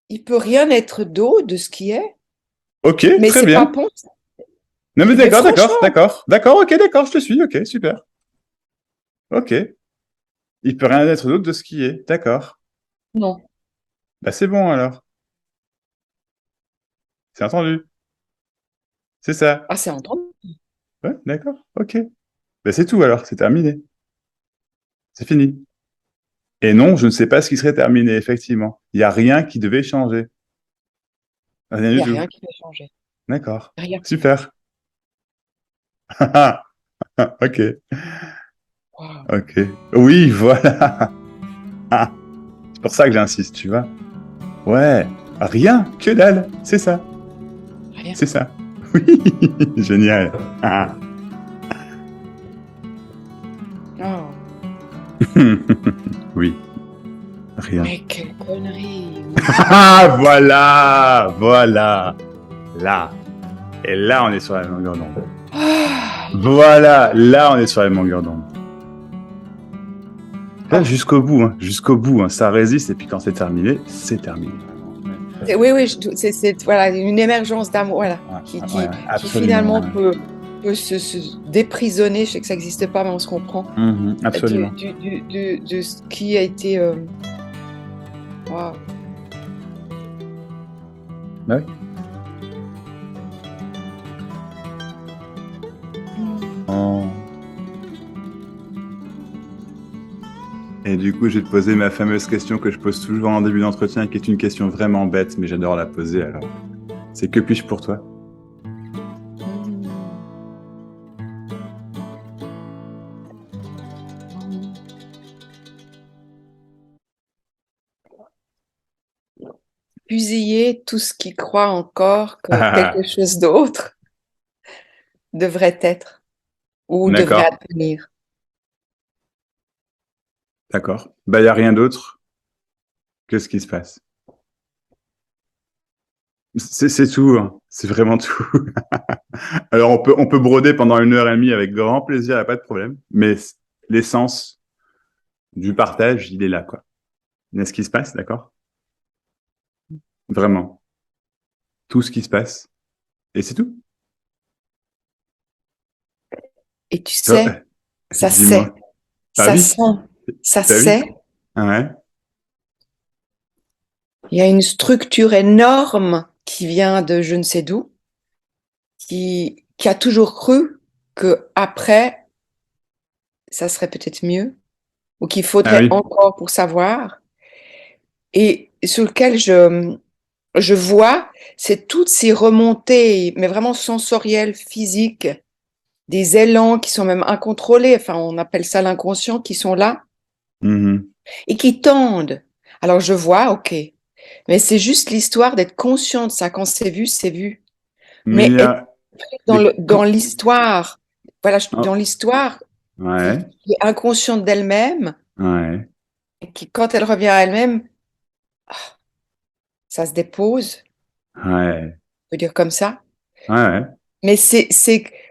il peut rien être d'eau de ce qui est, Ok, mais très c'est pas bien. bon. Non mais Mais d'accord, d'accord, franchement, d'accord, d'accord, ok, d'accord, je te suis, ok, super. Ok. Il peut rien être d'autre de ce qui est, d'accord. non. Bah c'est bon alors, c'est entendu, c'est ça. Ah, c'est entendu. Ouais, d'accord, ok. Bah c'est tout alors, c'est terminé, c'est fini. Et non, je ne sais pas ce qui serait terminé, effectivement. Il n'y a rien qui devait changer. Rien Il du n'y a tout. rien qui peut changer. D'accord. Rien. Super. Ok. Waouh. Ok. Oui, voilà. C'est pour ça que j'insiste, tu vois. Ouais. Rien. Que dalle. C'est ça. Rien. C'est ça. Oui. Génial. Oh, Oui. Rien. mais quelle connerie, mon Dieu. Voilà. Voilà. Là. Et là, on est sur la longueur d'onde. Ah, Voilà. Là, on est sur la longueur d'onde. Là, ah. jusqu'au bout, hein, jusqu'au bout, hein, ça résiste, et puis quand c'est terminé, c'est terminé. Vraiment. Oui, oui, voilà, une émergence d'amour, voilà, Ouais, ouais, ouais, qui absolument. finalement Ouais. peut se déprisonner. Je sais que ça n'existe pas, mais on se comprend. Mhm, absolument. De ce qui a été. Waouh. Bah oui. Oh. Et du coup, je vais te poser ma fameuse question que je pose toujours en début d'entretien, qui est une question vraiment bête, mais j'adore la poser alors. C'est que puis-je pour toi? Hmm. Fusiller tout ce qui croit encore que quelque chose d'autre devrait être ou devrait D'accord, advenir. d'accord. Bah, il n'y a rien d'autre que ce qui se passe. C'est tout, hein. C'est vraiment tout. Alors, on peut broder pendant 1 heure et demie avec grand plaisir, il n'y a pas de problème. Mais l'essence du partage, il est là, quoi. Il y a ce qui se passe, d'accord? Vraiment. Tout ce qui se passe. Et c'est tout. Et tu Toi, sais, ça sait, dis-moi. Bah ça oui, sent, ça bah oui. sait. Ouais. Il y a une structure énorme qui vient de je ne sais d'où, qui a toujours cru que après, ça serait peut-être mieux, ou qu'il Ah faudrait oui. encore pour savoir, et sur lequel je vois, c'est toutes ces remontées, mais vraiment sensorielles, physiques, des élans qui sont même incontrôlés, enfin on appelle ça l'inconscient, qui sont là, Mhm. et qui tendent. Alors je vois, ok, mais c'est juste l'histoire d'être conscient de ça. Quand c'est vu, c'est vu. Mais il Mais y être a... dans Mais dans quand... l'histoire, voilà, dans oh, l'histoire ouais, qui est inconsciente d'elle-même, ouais, et qui, quand elle revient à elle-même, ça se dépose, ouais, on peut dire comme ça. ouais. Mais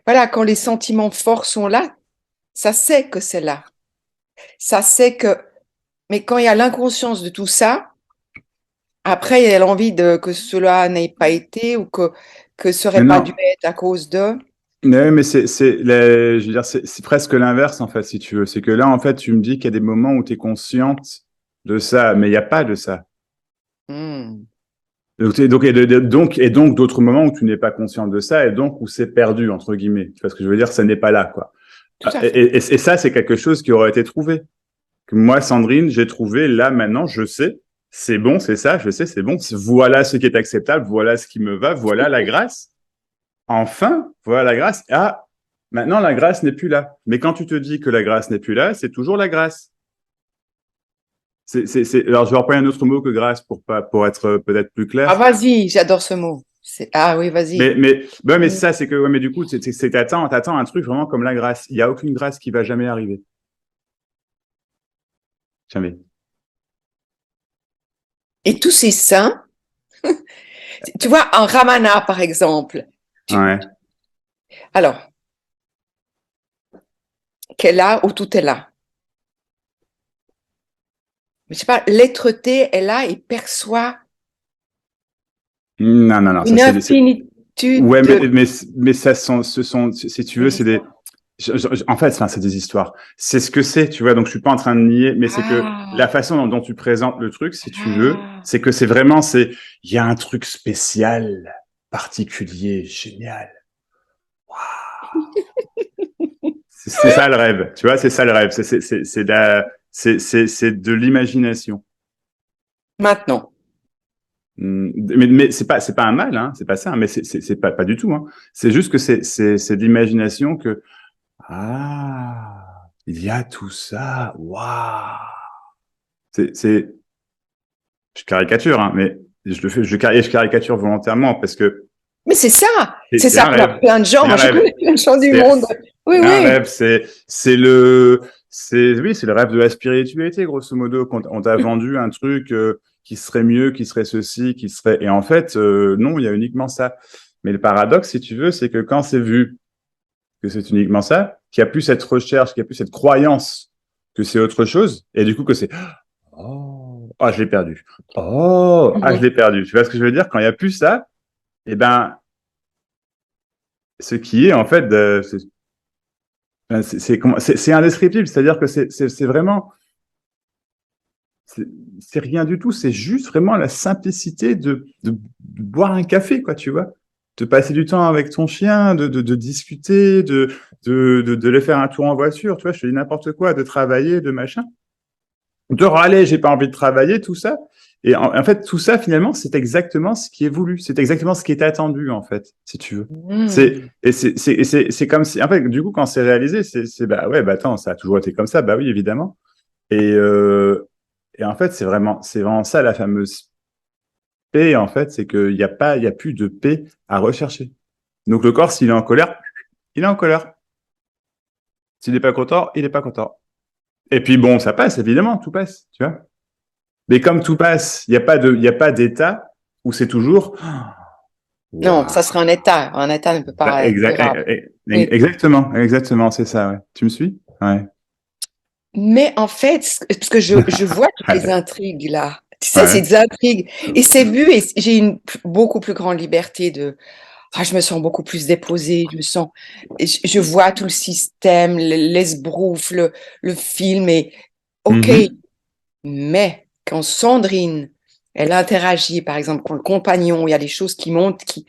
voilà, quand les sentiments forts sont là, ça sait que c'est là. Ça sait que, mais quand il y a l'inconscience de tout ça, après, il y a l'envie que cela n'ait pas été ou que ça Mais n'aurait pas dû non. être à cause de. Mais je veux dire, c'est presque l'inverse, en fait, si tu veux. C'est que là, en fait, tu me dis qu'il y a des moments où tu es consciente de ça, mais il n'y a pas de ça. Hmm, Et donc d'autres moments où tu n'es pas consciente de ça, et donc où c'est perdu, entre guillemets. Tu vois ce que je veux dire? Ça n'est pas là, quoi. tout à fait. Et ça, c'est quelque chose qui aurait été trouvé. Que moi, Sandrine, j'ai trouvé là, maintenant, je sais, c'est bon, c'est ça, je sais, c'est bon. Voilà ce qui est acceptable, voilà ce qui me va, voilà la grâce. Enfin, voilà la grâce. Ah, maintenant, la grâce n'est plus là. Mais quand tu te dis que la grâce n'est plus là, c'est toujours la grâce. Alors, je vais reprendre un autre mot que grâce pour être peut-être plus Ah, clair. vas-y, j'adore ce mot. Ah oui, vas-y. Mais Hmm. c'est ça, c'est que, ouais, mais du coup, t'attends un truc vraiment comme la grâce. Il n'y a aucune grâce qui va jamais arriver. Jamais. Et tous ces saints, tu vois, en Ramana, par exemple, Ouais. alors, qu'est là où tout est là. Mais je sais pas, l'être-té est là et perçoit Non, non, non, ça Une c'est infinitude ouais, de... mais ça ce sont, si tu veux, c'est des, en fait, enfin, c'est des histoires. C'est ce que c'est, tu vois. Donc, je suis pas en train de nier, mais c'est que Ah, la façon dont tu présentes le truc, si tu veux, ah. c'est que c'est vraiment, il y a un truc spécial, particulier, génial. C'est ça le rêve, tu vois. C'est ça le rêve. C'est de l'imagination. Maintenant. Mais c'est pas un mal, hein. C'est pas ça. Mais c'est pas du tout, hein. C'est juste que c'est de l'imagination que ah, il y a tout ça. Waouh. C'est, je caricature, hein, mais je le fais, je caricature volontairement parce que Mais c'est ça. C'est c'est ça un qu'on a rêve. plein de gens. C'est Moi, un je rêve. connais plein de gens du C'est monde. Oui, un oui. rêve. Oui, c'est le rêve de la spiritualité, grosso modo. Quand on t'a vendu un truc qui serait mieux, qui serait ceci, qui serait, et en fait, non, il y a uniquement ça. Mais le paradoxe, si tu veux, c'est que quand c'est vu que c'est uniquement ça, qu'il n'y a plus cette recherche, qu'il n'y a plus cette croyance que c'est autre chose, et du coup que c'est oh, ah, je l'ai perdu. Oh, ah, je Mhm. l'ai perdu. Tu vois ce que je veux dire? Quand il n'y a plus ça, eh ben, ce qui est, en fait, c'est indescriptible. C'est-à-dire que c'est vraiment, c'est c'est rien du tout. C'est juste vraiment la simplicité de boire un café, quoi, tu vois? De passer du temps avec ton chien, de discuter, de aller faire un tour en voiture, tu vois? Je te dis n'importe quoi, de travailler, de machin. De râler, j'ai pas envie de travailler, tout ça. Et en fait, tout ça, finalement, c'est exactement ce qui est voulu. C'est exactement ce qui est attendu, en fait, si tu veux. Mhm. C'est comme si, en fait, du coup, quand c'est réalisé, bah ouais, bah attends, ça a toujours été comme ça, bah oui, évidemment. Et, euh, et en fait, c'est vraiment ça, la fameuse paix, en fait, c'est qu'il n'y a pas, il y a plus de paix à rechercher. Donc, le corps, s'il est en colère, il est en colère. S'il n'est pas content, il n'est pas content. Et puis, bon, ça passe, évidemment, tout passe, tu vois. Mais comme tout passe, il y a pas d'état où c'est toujours, Non, ça waouh. serait un état. Un état ne peut Bah, pas être durable. Oui. exactement, exactement, c'est ça, ouais. Tu me suis? Ouais. Mais en fait, parce que je vois toutes les Ouais. intrigues là. Tu sais, Ouais. ces intrigues. Et c'est vu, et j'ai une beaucoup plus grande liberté de. Ah, je me sens beaucoup plus déposée. Je me sens. Et je vois tout le système, l'esbrouffe, le film. Et OK. Mhm. Mais quand Sandrine, elle interagit, par exemple, pour le compagnon, il y a des choses qui montent et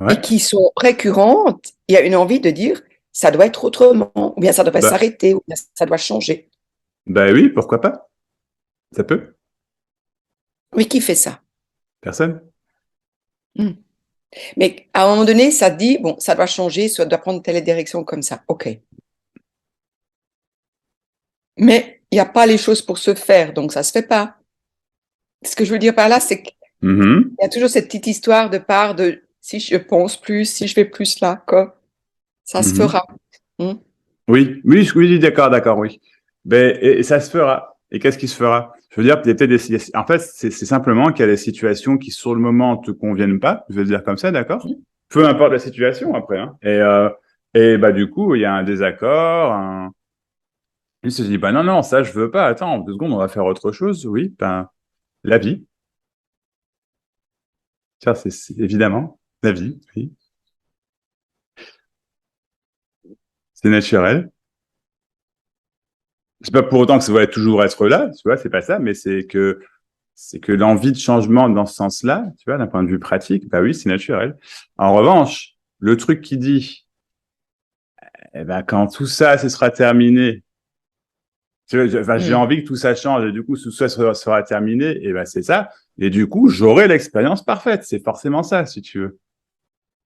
Ouais. qui sont récurrentes, il y a une envie de dire, ça doit être autrement, ou bien ça doit Bah, s'arrêter, ou bien ça doit changer. bah oui, pourquoi pas? Ça peut? Mais qui fait ça? Personne? Hmm. Mais à un moment donné, ça dit, bon, ça doit changer, ça doit prendre telle direction comme ça. OK. Mais il n'y a pas les choses pour se faire, donc ça se fait pas. Ce que je veux dire par là, c'est qu'il Mhm. y a toujours cette petite histoire de part de si je pense plus, si je fais plus là, quoi, ça se Mhm. fera. Hmm. Oui, oui, oui, d'accord, d'accord, oui. Ben, et ça se fera. Et qu'est-ce qui se fera? Je veux dire, il y a peut-être en fait, c'est simplement qu'il y a des situations qui, sur le moment, te conviennent pas. Je veux dire comme ça, d'accord? Peu importe la situation après, hein. Et bah, du coup, il y a un désaccord, il se dit, bah, non, non, ça, je veux pas. Attends, 2 secondes, on va faire autre chose. Oui, ben, la vie. Tiens, évidemment la vie, oui. C'est naturel. C'est pas pour autant que ça va toujours être là, tu vois, c'est pas ça, mais c'est que l'envie de changement dans ce sens-là, tu vois, d'un point de vue pratique, bah oui, c'est naturel. En revanche, le truc qui dit, eh ben, quand tout ça, ce sera terminé, tu vois, enfin, j'ai Hmm. envie que tout ça change et du coup, tout ça sera terminé, et ben, c'est ça. Et du coup, j'aurai l'expérience parfaite. C'est forcément ça, si tu veux.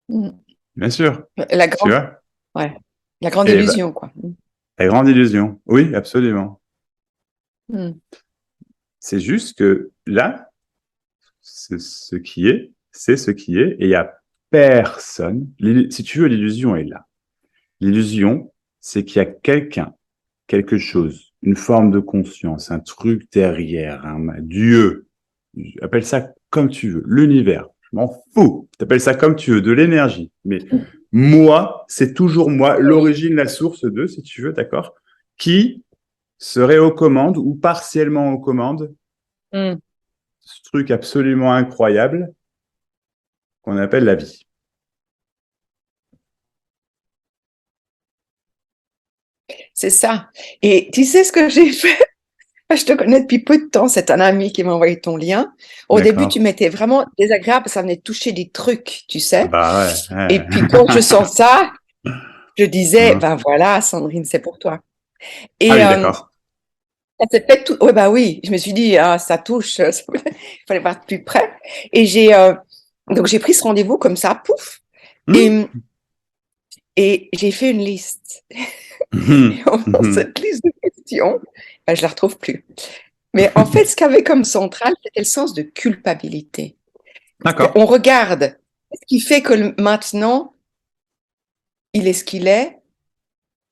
Hmm. Bien sûr. La Tu grande, vois? ouais, la grande Et ben, illusion, quoi. la grande illusion. Oui, absolument. Hmm. C'est juste que là, ce qui est, c'est ce qui est, et il y a personne. Si tu veux, l'illusion est là. L'illusion, c'est qu'il y a quelqu'un, quelque chose, une forme de conscience, un truc derrière, un Dieu. Appelle ça comme tu veux, l'univers. Je m'en fous. T'appelles ça comme tu veux, de l'énergie. Mais moi, c'est toujours moi, l'origine, la source de, si tu veux, d'accord, qui serait aux commandes ou partiellement aux commandes Hmm. ce truc absolument incroyable qu'on appelle la vie. C'est ça. Et tu sais ce que j'ai fait? Je te connais depuis peu de temps, c'est un ami qui m'a envoyé ton lien. Au début, tu D'accord. m'étais vraiment désagréable, ça venait toucher des trucs, tu Ah sais. bah ouais. Et Ouais. puis quand je sens ça, je disais, Hein. ben voilà, Sandrine, c'est pour toi. Ah Et oui, d'accord. ça s'est fait tout. Ouais, bah oui, je me suis dit, ah, ça touche, il fallait voir de plus près. Et donc j'ai pris ce rendez-vous comme ça, pouf. Hum, Et, et j'ai fait une liste. Et hum, dans hum. cette liste de questions, ben, je la retrouve plus. Mais en fait, ce qu'avait comme central, c'était le sens de culpabilité. D'accord. On regarde ce qui fait que maintenant, il est ce qu'il est.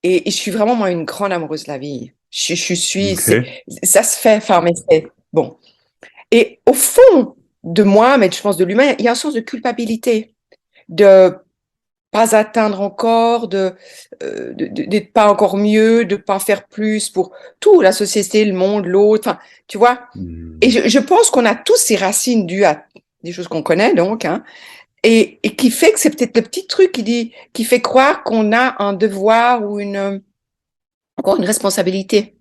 Et je suis vraiment, moi, une grande amoureuse de la vie. Ok. Ça se fait, enfin, mais c'est bon. Et au fond de moi, mais je pense de l'humain, il y a un sens de culpabilité, de pas atteindre encore, d'être pas encore mieux, de pas faire plus pour tout, la société, le monde, l'autre, enfin, tu vois. Et Hum. je pense qu'on a tous ces racines dues à des choses qu'on connaît, donc, hein, et qui fait que c'est peut-être le petit truc qui fait croire qu'on a un devoir ou encore une responsabilité.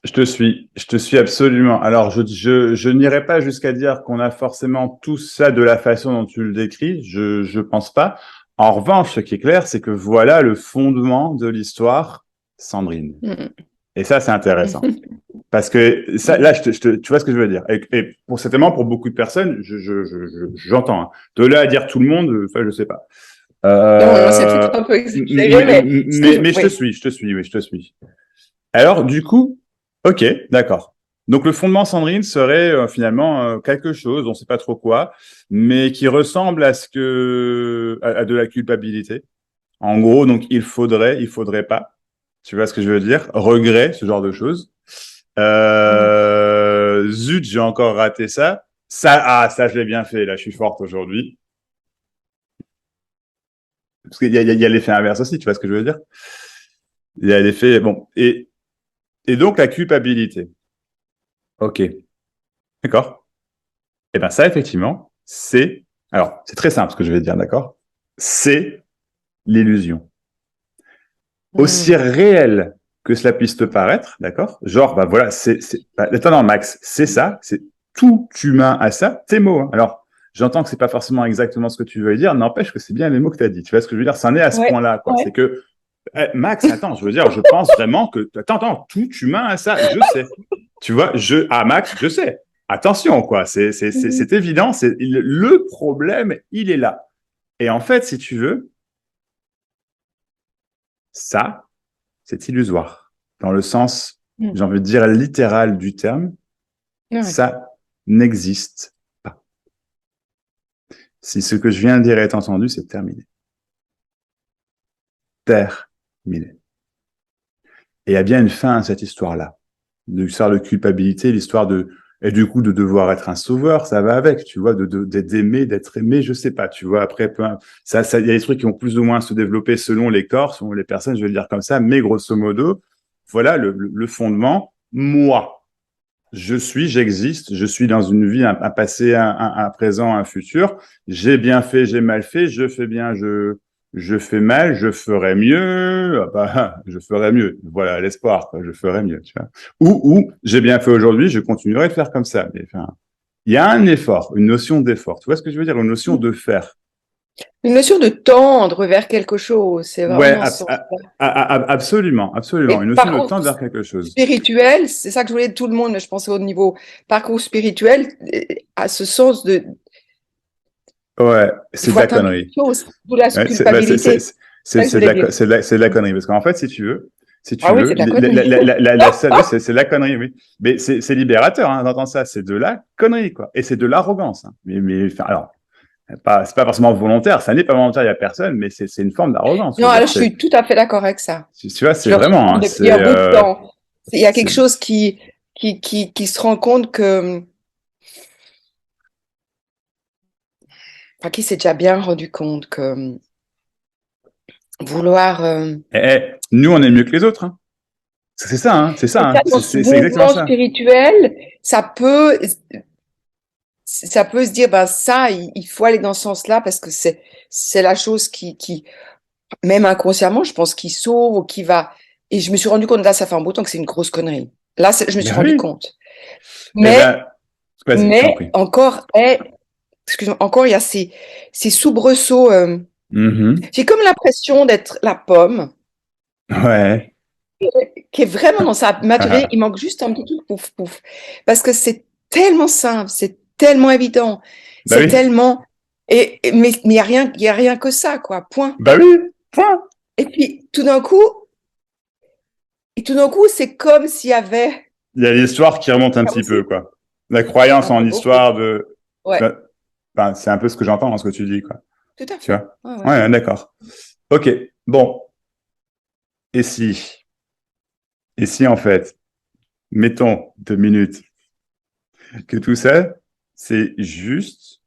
Je te suis absolument. Alors, je n'irai pas jusqu'à dire qu'on a forcément tout ça de la façon dont tu le décris. Je pense pas. En revanche, ce qui est clair, c'est que voilà le fondement de l'histoire Sandrine. Mm. Et ça, c'est intéressant. Parce que ça, là, Mm. tu vois ce que je veux dire. Et pour certainement, pour beaucoup de personnes, j'entends. Hein. De là à dire tout le monde, enfin, je sais pas. Non, non, c'est peut-être Euh, un peu exagéré, mais mais je te oui. suis, je te suis, oui, je te suis. Alors, du coup, ok, d'accord. Donc, le fondement Sandrine serait finalement quelque chose, on ne sait pas trop quoi, mais qui ressemble à ce que à de la culpabilité. En gros, donc il faudrait pas. Tu vois ce que je veux dire? Regret, ce genre de choses. Mm. Zut, j'ai encore raté ça. Ça, je l'ai bien fait. Là, je suis forte aujourd'hui. Parce qu'il y a l'effet inverse aussi. Tu vois ce que je veux dire? Il y a l'effet bon et donc la culpabilité. Ok, d'accord. Eh ben ça, effectivement, c'est très simple ce que je vais dire, d'accord? C'est l'illusion. Aussi Mm. réel que cela puisse te paraître, d'accord? Genre, bah voilà, attends, non, Max, c'est ça, c'est tout humain à ça, tes mots. Hein. Alors, j'entends que c'est pas forcément exactement ce que tu veux dire, n'empêche que c'est bien les mots que tu as dit. Tu vois ce que je veux dire? Ça en est à ce Ouais, point-là, quoi. C'est ouais. que, Max, attends, je veux dire, je pense vraiment que, attends, tout humain à ça, je sais. Tu vois, Max, je sais. Attention, quoi. Mhm. C'est évident. Le problème, il est là. Et en fait, si tu veux, ça, c'est illusoire. Dans le sens, Mm. j'ai envie de dire littéral du terme, Ouais. ça n'existe pas. Si ce que je viens de dire est entendu, c'est terminé. Terminé. Et il y a bien une fin à cette histoire-là. L'histoire de culpabilité, l'histoire de, et du coup, de devoir être un sauveur, ça va avec, tu vois, d'aimer, d'être aimé, je sais pas, tu vois, après, il y a des trucs qui vont plus ou moins se développer selon les corps, selon les personnes, je vais le dire comme ça, mais grosso modo, voilà le fondement. Moi, j'existe, je suis dans une vie, un passé, un présent, un futur. J'ai bien fait, j'ai mal fait, je fais bien, je fais mal, je ferai mieux. Ah bah, je ferai mieux. Voilà l'espoir, quoi, je ferai mieux. Tu vois. Ou j'ai bien fait aujourd'hui, je continuerai de faire comme ça. Mais enfin, il y a un effort, une notion d'effort. Tu vois ce que je veux dire? Une notion de faire. Une notion de tendre vers quelque chose, c'est vraiment Ouais, dans ce sens-là. absolument, absolument. Une Et notion de parcours tendre vers quelque chose. spirituel, c'est ça que je voulais de tout le monde, mais je pensais au niveau parcours spirituel, à ce sens de Ouais, il c'est de faut la atteindre quelque connerie. chose, d'où la Ouais, culpabilité. C'est ça que je voulais dire. c'est de la connerie. Parce qu'en fait, si tu Ah oui, c'est veux, de la connerie. la seule, oui, c'est de la connerie, oui. Mais c'est libérateur, hein, d'entendre ça. C'est de la connerie, quoi. Et c'est de l'arrogance. Hein. Enfin, alors, c'est pas forcément volontaire. Ça n'est pas volontaire, il y a personne, mais c'est une forme d'arrogance. Je Non, veux dire, alors je suis tout à fait d'accord avec ça. tu vois, Je c'est le vraiment, ressens hein, depuis un bout de temps. Il y a c'est, quelque chose qui se rend compte que, enfin, qui s'est déjà bien rendu compte que vouloir, nous, on est mieux que les autres, hein. C'est ça, hein, c'est ça, c'est dans ce exactement mouvement ça. spirituel, ça peut, ça peut se dire, ben ça, il faut aller dans ce sens-là parce que c'est la chose qui, même inconsciemment, je pense, qui sauve ou qui va. Et je me suis rendu compte, là, ça fait un bout de temps que c'est une grosse connerie. Là, je me suis Ben rendu oui. compte. Eh Mais, ben, vas-y, je t'en mais prie. encore, excuse-moi, encore, il y a ces soubresauts. Mhm. J'ai comme l'impression d'être la pomme Ouais. qui est vraiment dans sa maturité. Il manque juste un petit truc, pouf, pouf. Parce que c'est tellement simple, c'est tellement évident, Bah c'est oui. tellement. Mais il y a rien que ça, quoi, point. Bah oui. Point. Et puis, tout d'un coup, c'est comme s'il y avait. Il y a l'histoire qui remonte un Ah, petit aussi, peu, quoi. La croyance un en peu beaucoup. histoire de. Ouais, Bah, enfin, c'est un peu ce que j'entends dans ce que tu dis, quoi. tout à Tu fait. vois? Ouais, ouais. Ouais, d'accord. Ok. Bon. Et si? Et si, en fait, mettons 2 minutes, que tout ça, c'est juste.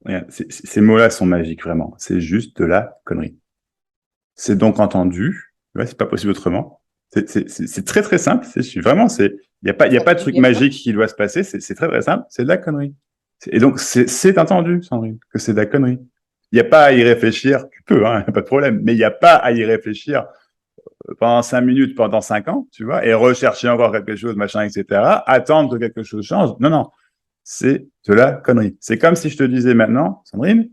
Regarde, ces mots-là sont magiques, vraiment. C'est juste de la connerie. C'est donc entendu. Ouais, c'est pas possible autrement. C'est très très simple. Vraiment, il y a Ça pas de fait du truc bien. magique qui doit se passer. C'est très très simple. C'est de la connerie. Et donc c'est entendu, Sandrine, que c'est de la connerie. Il n'y a pas à y réfléchir. Tu peux, hein, pas de problème. Mais il n'y a pas à y réfléchir pendant 5 minutes, pendant 5 ans, tu vois, et rechercher encore quelque chose, machin, etc. Attendre que quelque chose change. Non, non, c'est de la connerie. C'est comme si je te disais maintenant, Sandrine,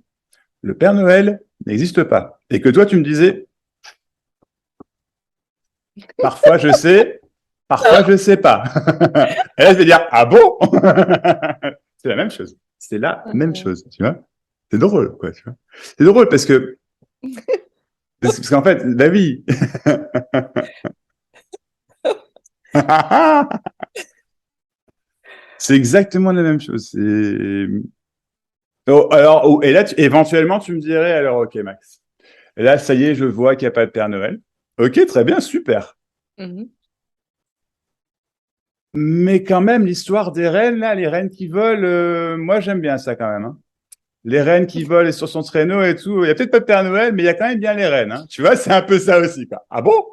le Père Noël n'existe pas, et que toi tu me disais parfois je sais, parfois je sais pas. Et là, je vais dire, ah bon? C'est la même chose. C'est la même chose, tu vois. C'est drôle, quoi, tu vois. C'est drôle parce qu'en fait, la vie. C'est exactement la même chose. Oh, alors, oh, et là, éventuellement, tu me dirais, alors, ok, Max. Et là, ça y est, je vois qu'il n'y a pas de Père Noël. Ok, très bien, super. Mhm. Mais quand même, l'histoire des rennes, là, les rennes qui volent, moi, j'aime bien ça quand même, hein. Les rennes qui volent sur son traîneau et tout. Il y a peut-être pas de Père Noël, mais il y a quand même bien les rennes, hein. Tu vois, c'est un peu ça aussi, quoi. Ah bon? Oui.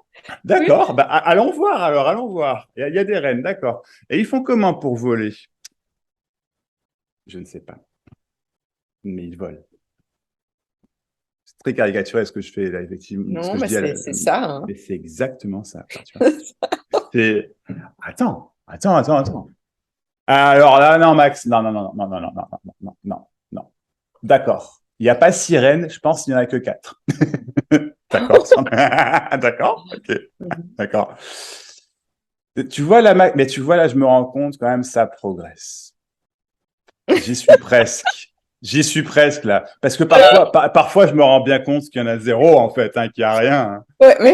D'accord. Bah, allons voir alors, allons voir. Il y a des rennes, d'accord. Et ils font comment pour voler? Je ne sais pas, mais ils volent. C'est très caricatural ce que je fais là, effectivement, ce Non, que je mais dis. c'est ça, hein. Mais c'est exactement ça, quoi, tu vois. C'est. Attends. Alors là, non, Max, non, non, non, non, non, non, non, non, non, non, non. D'accord. Il n'y a pas 6 rennes, je pense qu'il n'y en a que 4. D'accord. D'accord. Ok. Mhm. D'accord. Tu vois là, mais tu vois là, je me rends compte quand même, ça progresse. J'y suis presque. J'y suis presque là. Parce que parfois, je me rends bien compte qu'il y en a zéro en fait, hein, qu'il n'y a rien, hein. Ouais, mais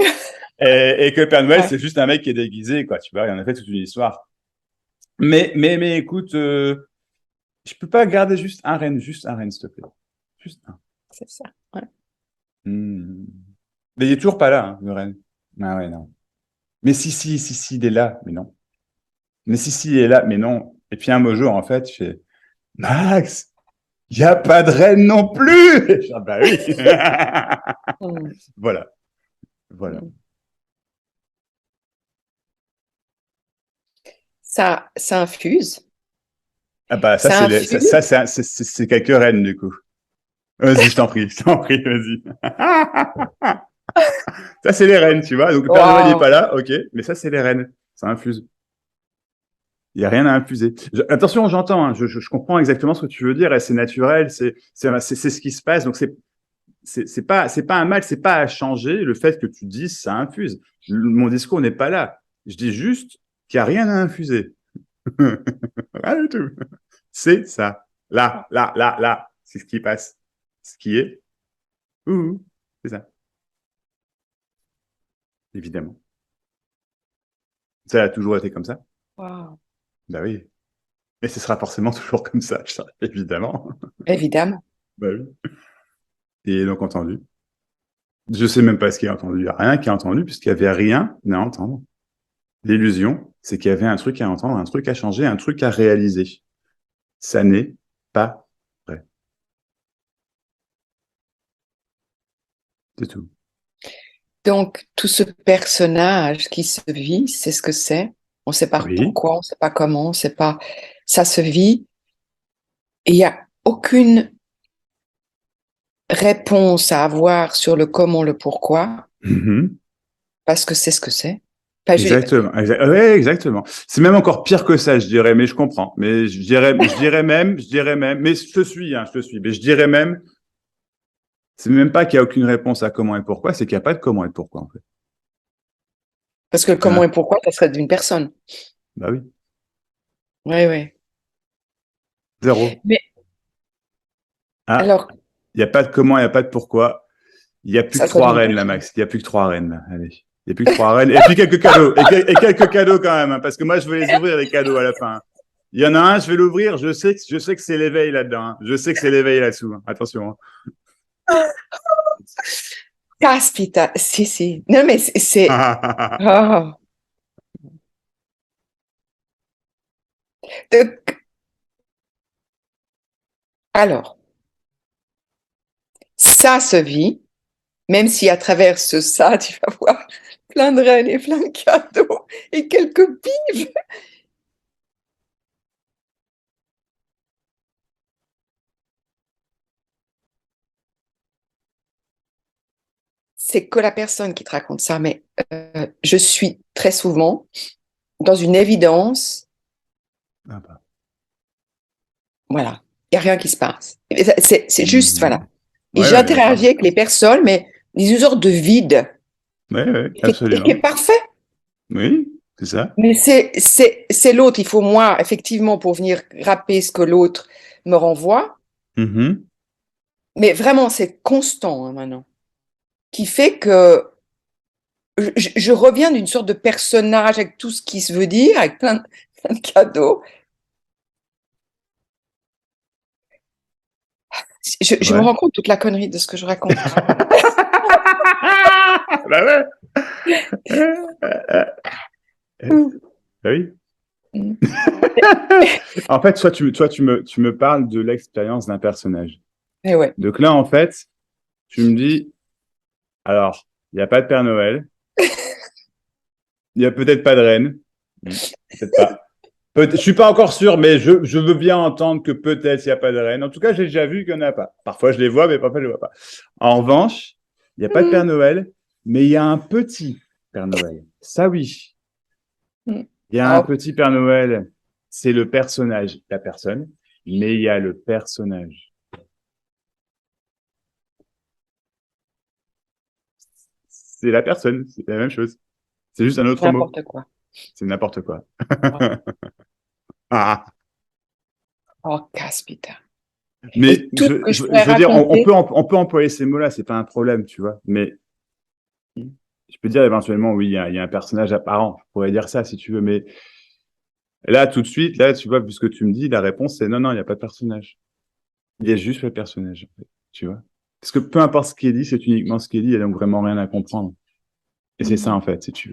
Et que le Père Noël, ouais. c'est juste un mec qui est déguisé, quoi. Tu vois, il y en a fait toute une histoire. Mais écoute, je peux pas garder juste un renne, s'il te plaît. Juste un. C'est ça. Ouais. Hmm. Mais il est toujours pas là, hein, le renne. Ah ouais, non. Mais si, il est là, mais non. Mais si, il est là, mais non. Et puis un beau jour, en fait, je fais, Max, il n'y a pas de reine non plus. Et je dis, ah bah oui. Mm. Voilà, voilà. Mm. Ça infuse. Ah bah ça, Ça infuse. c'est quelques reines, du coup. Vas-y, je t'en prie, vas-y. Ça, c'est les reines, tu vois. Donc, le Père Noël n'est Waouh. pas là, ok, mais ça, c'est les reines. Ça infuse. Il n'y a rien à infuser. Attention, j'entends, hein, je comprends exactement ce que tu veux dire, et c'est naturel, c'est ce qui se passe. Donc, c'est pas un mal, c'est pas à changer le fait que tu dises ça infuse. Mon discours n'est pas là. Je dis juste qu'il n'y a rien à infuser. Rien du tout. C'est ça. Là. C'est ce qui passe. Ce qui est. Ouh, c'est ça. Évidemment. Ça a toujours été comme ça. Waouh. Bah oui. Et ce sera forcément toujours comme ça, évidemment. Évidemment. Bah oui. Et donc entendu. Je sais même pas ce qui est entendu. Il n'y a rien qui est entendu puisqu'il n'y avait rien à entendre. L'illusion, c'est qu'il y avait un truc à entendre, un truc à changer, un truc à réaliser. Ça n'est pas vrai. C'est tout. Donc, tout ce personnage qui se vit, c'est ce que c'est. On ne sait pas Oui. pourquoi, on ne sait pas comment, on ne sait pas. Ça se vit Et il n'y a aucune réponse à avoir sur le comment, le pourquoi, Mhm. parce que c'est ce que c'est. Enfin, Exactement. Ouais, exactement. C'est même encore pire que ça, je dirais, mais je comprends. Mais je dirais même, mais je te suis, je te suis. Mais je dirais même, c'est même pas qu'il y a aucune réponse à comment et pourquoi, c'est qu'il n'y a pas de comment et pourquoi, en fait. parce que le comment et Hein. pourquoi, ça serait d'une personne. Bah oui. Oui, oui. Zéro. Mais Ah, alors, il n'y a pas de comment, il n'y a pas de pourquoi. Il n'y a plus que ça serait trois d'une reines, là, personne. Max. Il n'y a plus que trois reines, là. Allez. Il n'y a plus que trois reines. Et puis quelques cadeaux. Et quelques cadeaux quand même, parce que moi, je veux les ouvrir, les cadeaux, à la fin. Il y en a un, je vais l'ouvrir. Je sais que c'est l'éveil là-dedans. Je sais que c'est l'éveil là-dessous. Attention. Caspita, si, si. Non, mais c'est. Hein. Ah. Donc, alors, ça se vit, même si à travers ça, tu vas voir plein de reines et plein de cadeaux et quelques pives. C'est que la personne qui te raconte ça, mais je suis très souvent dans une évidence, Ah bah. voilà, il n'y a rien qui se passe. C'est juste, Mhm. voilà. Et Ouais, ouais, d'accord. j'interagis avec les personnes, mais dans une sorte de vide Ouais, ouais, qui est absolument. parfait. Oui, c'est ça. Mais c'est l'autre. Il faut, moi, effectivement, pour venir râper ce que l'autre me renvoie. Mhm. Mais vraiment, c'est constant maintenant. Qui fait que je reviens d'une sorte de personnage avec tout ce qui se veut dire, avec plein de cadeaux. Je me Ouais. rends compte toute la connerie de ce que je raconte. Bah ouais. Mm. Bah oui. Mm. En fait, tu me parles de l'expérience d'un personnage. Et ouais. Donc là, en fait, tu me dis, alors, il n'y a pas de Père Noël, il n'y a peut-être pas de reine, peut-être pas. Je suis pas encore sûr, mais je veux bien entendre que peut-être il n'y a pas de reine. En tout cas, j'ai déjà vu qu'il n'y en a pas. Parfois, je les vois, mais parfois, je les vois pas. En revanche, il n'y a pas de Père Mm. Noël, mais il y a un petit Père Noël. Ça, oui. Mm. Il y a un Oh, petit Père Noël. C'est le personnage, la personne, mais il y a le personnage. C'est la personne, c'est la même chose. C'est juste un autre mot. n'importe quoi. C'est n'importe quoi. Ouais. Ah. Oh, casse-pita. Mais Et tout ce que je pourrais je veux dire, raconter, on peut employer ces mots-là, c'est pas un problème, tu vois. Mais je peux dire éventuellement, oui, il y a un personnage apparent. Je pourrais dire ça si tu veux, mais là, tout de suite, là, tu vois, vu ce que tu me dis, la réponse c'est non, non, il n'y a pas de personnage. Il y a juste le personnage, en fait, tu vois. Parce que peu importe ce qui est dit, c'est uniquement ce qui est dit, il n'y a donc vraiment rien à comprendre. Et c'est ça, mm, en fait, si tu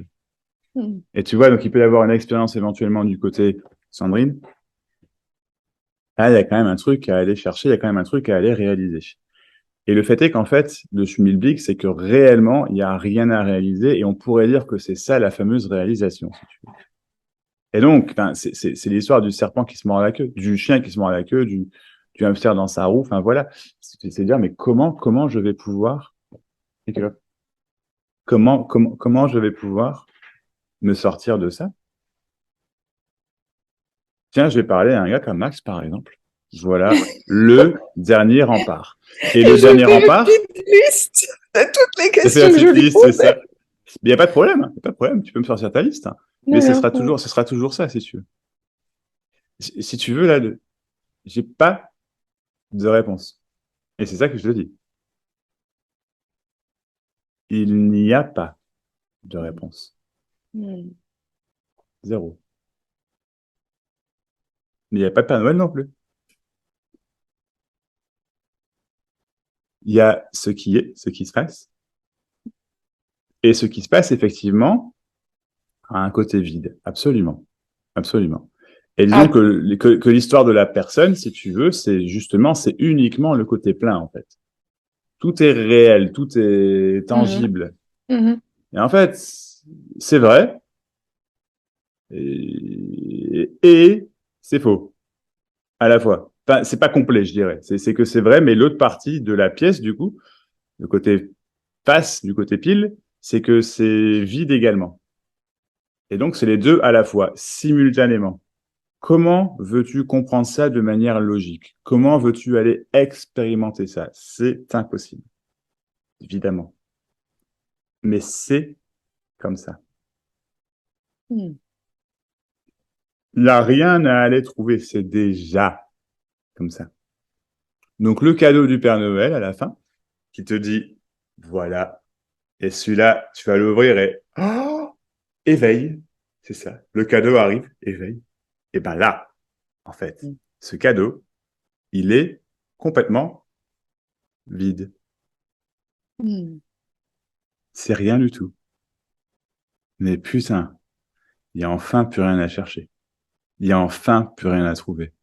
veux. mm, Et tu vois, donc il peut y avoir une expérience éventuellement du côté Sandrine. Ah, il y a quand même un truc à aller chercher, il y a quand même un truc à aller réaliser. Et le fait est qu'en fait, le schmilblick, c'est que réellement, il n'y a rien à réaliser et on pourrait dire que c'est ça la fameuse réalisation, si tu veux. Et donc, enfin, c'est l'histoire du serpent qui se mord la queue, du chien qui se mord la queue, du hamster dans sa roue. Enfin, voilà. C'est dire, mais comment je vais pouvoir, comment je vais pouvoir me sortir de ça? Tiens, je vais parler à un gars comme Max, par exemple. Voilà le dernier rempart. Et et le je dernier fais une rempart, petite liste de toutes les tu fait la questions que je petite lui liste, c'est posais. ça. Mais il n'y a pas de problème, il n'y a pas de problème. Tu peux me sortir ta liste, hein. Mais Non, non, ouais. ce sera toujours ça, si tu veux. Si tu veux, là, j'ai pas de réponse. Et c'est ça que je te dis. Il n'y a pas de réponse. Mm. Zéro. Mais il n'y a pas de Père Noël non plus. Il y a ce qui est, ce qui se passe. Et ce qui se passe, effectivement, a un côté vide. Absolument. Absolument. Et disons Ah, que l'histoire de la personne, si tu veux, c'est uniquement le côté plein, en fait. Tout est réel, tout est mhm, tangible. mhm. Et en fait, c'est vrai et c'est faux à la fois. Enfin, c'est pas complet, je dirais. C'est que c'est vrai, mais l'autre partie de la pièce, du coup, le côté face, du côté pile, c'est que c'est vide également. Et donc, c'est les deux à la fois, simultanément. Comment veux-tu comprendre ça de manière logique? Comment veux-tu aller expérimenter ça? C'est impossible, évidemment. Mais c'est comme ça. Hmm. Il n'y a rien à aller trouver, c'est déjà comme ça. Donc, le cadeau du Père Noël, à la fin, qui te dit, voilà, et celui-là, tu vas l'ouvrir et, oh, éveil, c'est ça. Le cadeau arrive, éveil. Et ben là, en fait, Hmm. ce cadeau, il est complètement vide. Hmm. C'est rien du tout. Mais putain, il y a enfin plus rien à chercher. Il y a enfin plus rien à trouver.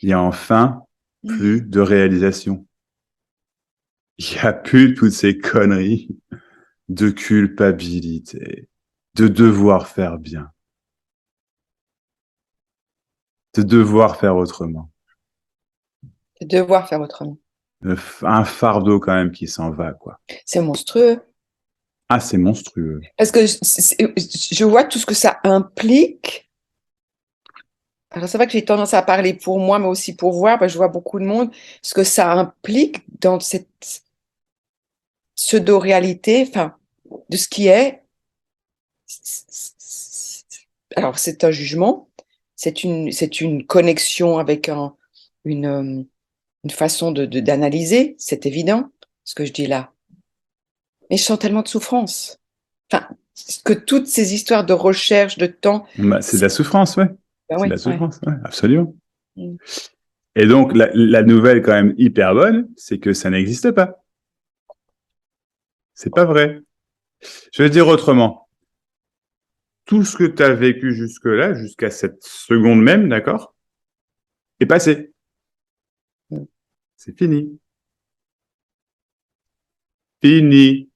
Il y a enfin plus Hmm. de réalisation. Il n'y a plus toutes ces conneries de culpabilité, de devoir faire bien, de devoir faire autrement. De devoir faire autrement. Un fardeau quand même qui s'en va, quoi. C'est monstrueux. Ah, c'est monstrueux. Parce que je vois tout ce que ça implique. Alors, c'est vrai que j'ai tendance à parler pour moi, mais aussi pour voir, parce que je vois beaucoup de monde, ce que ça implique dans cette pseudo-réalité, enfin, de ce qui est. Alors, c'est un jugement, c'est une connexion avec une façon d'analyser, c'est évident, ce que je dis là. Mais je sens tellement de souffrance. Enfin, que toutes ces histoires de recherche, de temps, Bah, c'est de la souffrance, ouais. ben C'est oui, de la ouais. souffrance, ouais, absolument. Mm. Et donc, la nouvelle quand même hyper bonne, c'est que ça n'existe pas. C'est pas vrai. Je vais dire autrement. Tout ce que tu as vécu jusque-là, jusqu'à cette seconde même, d'accord, est passé. Mm. C'est fini. Fini.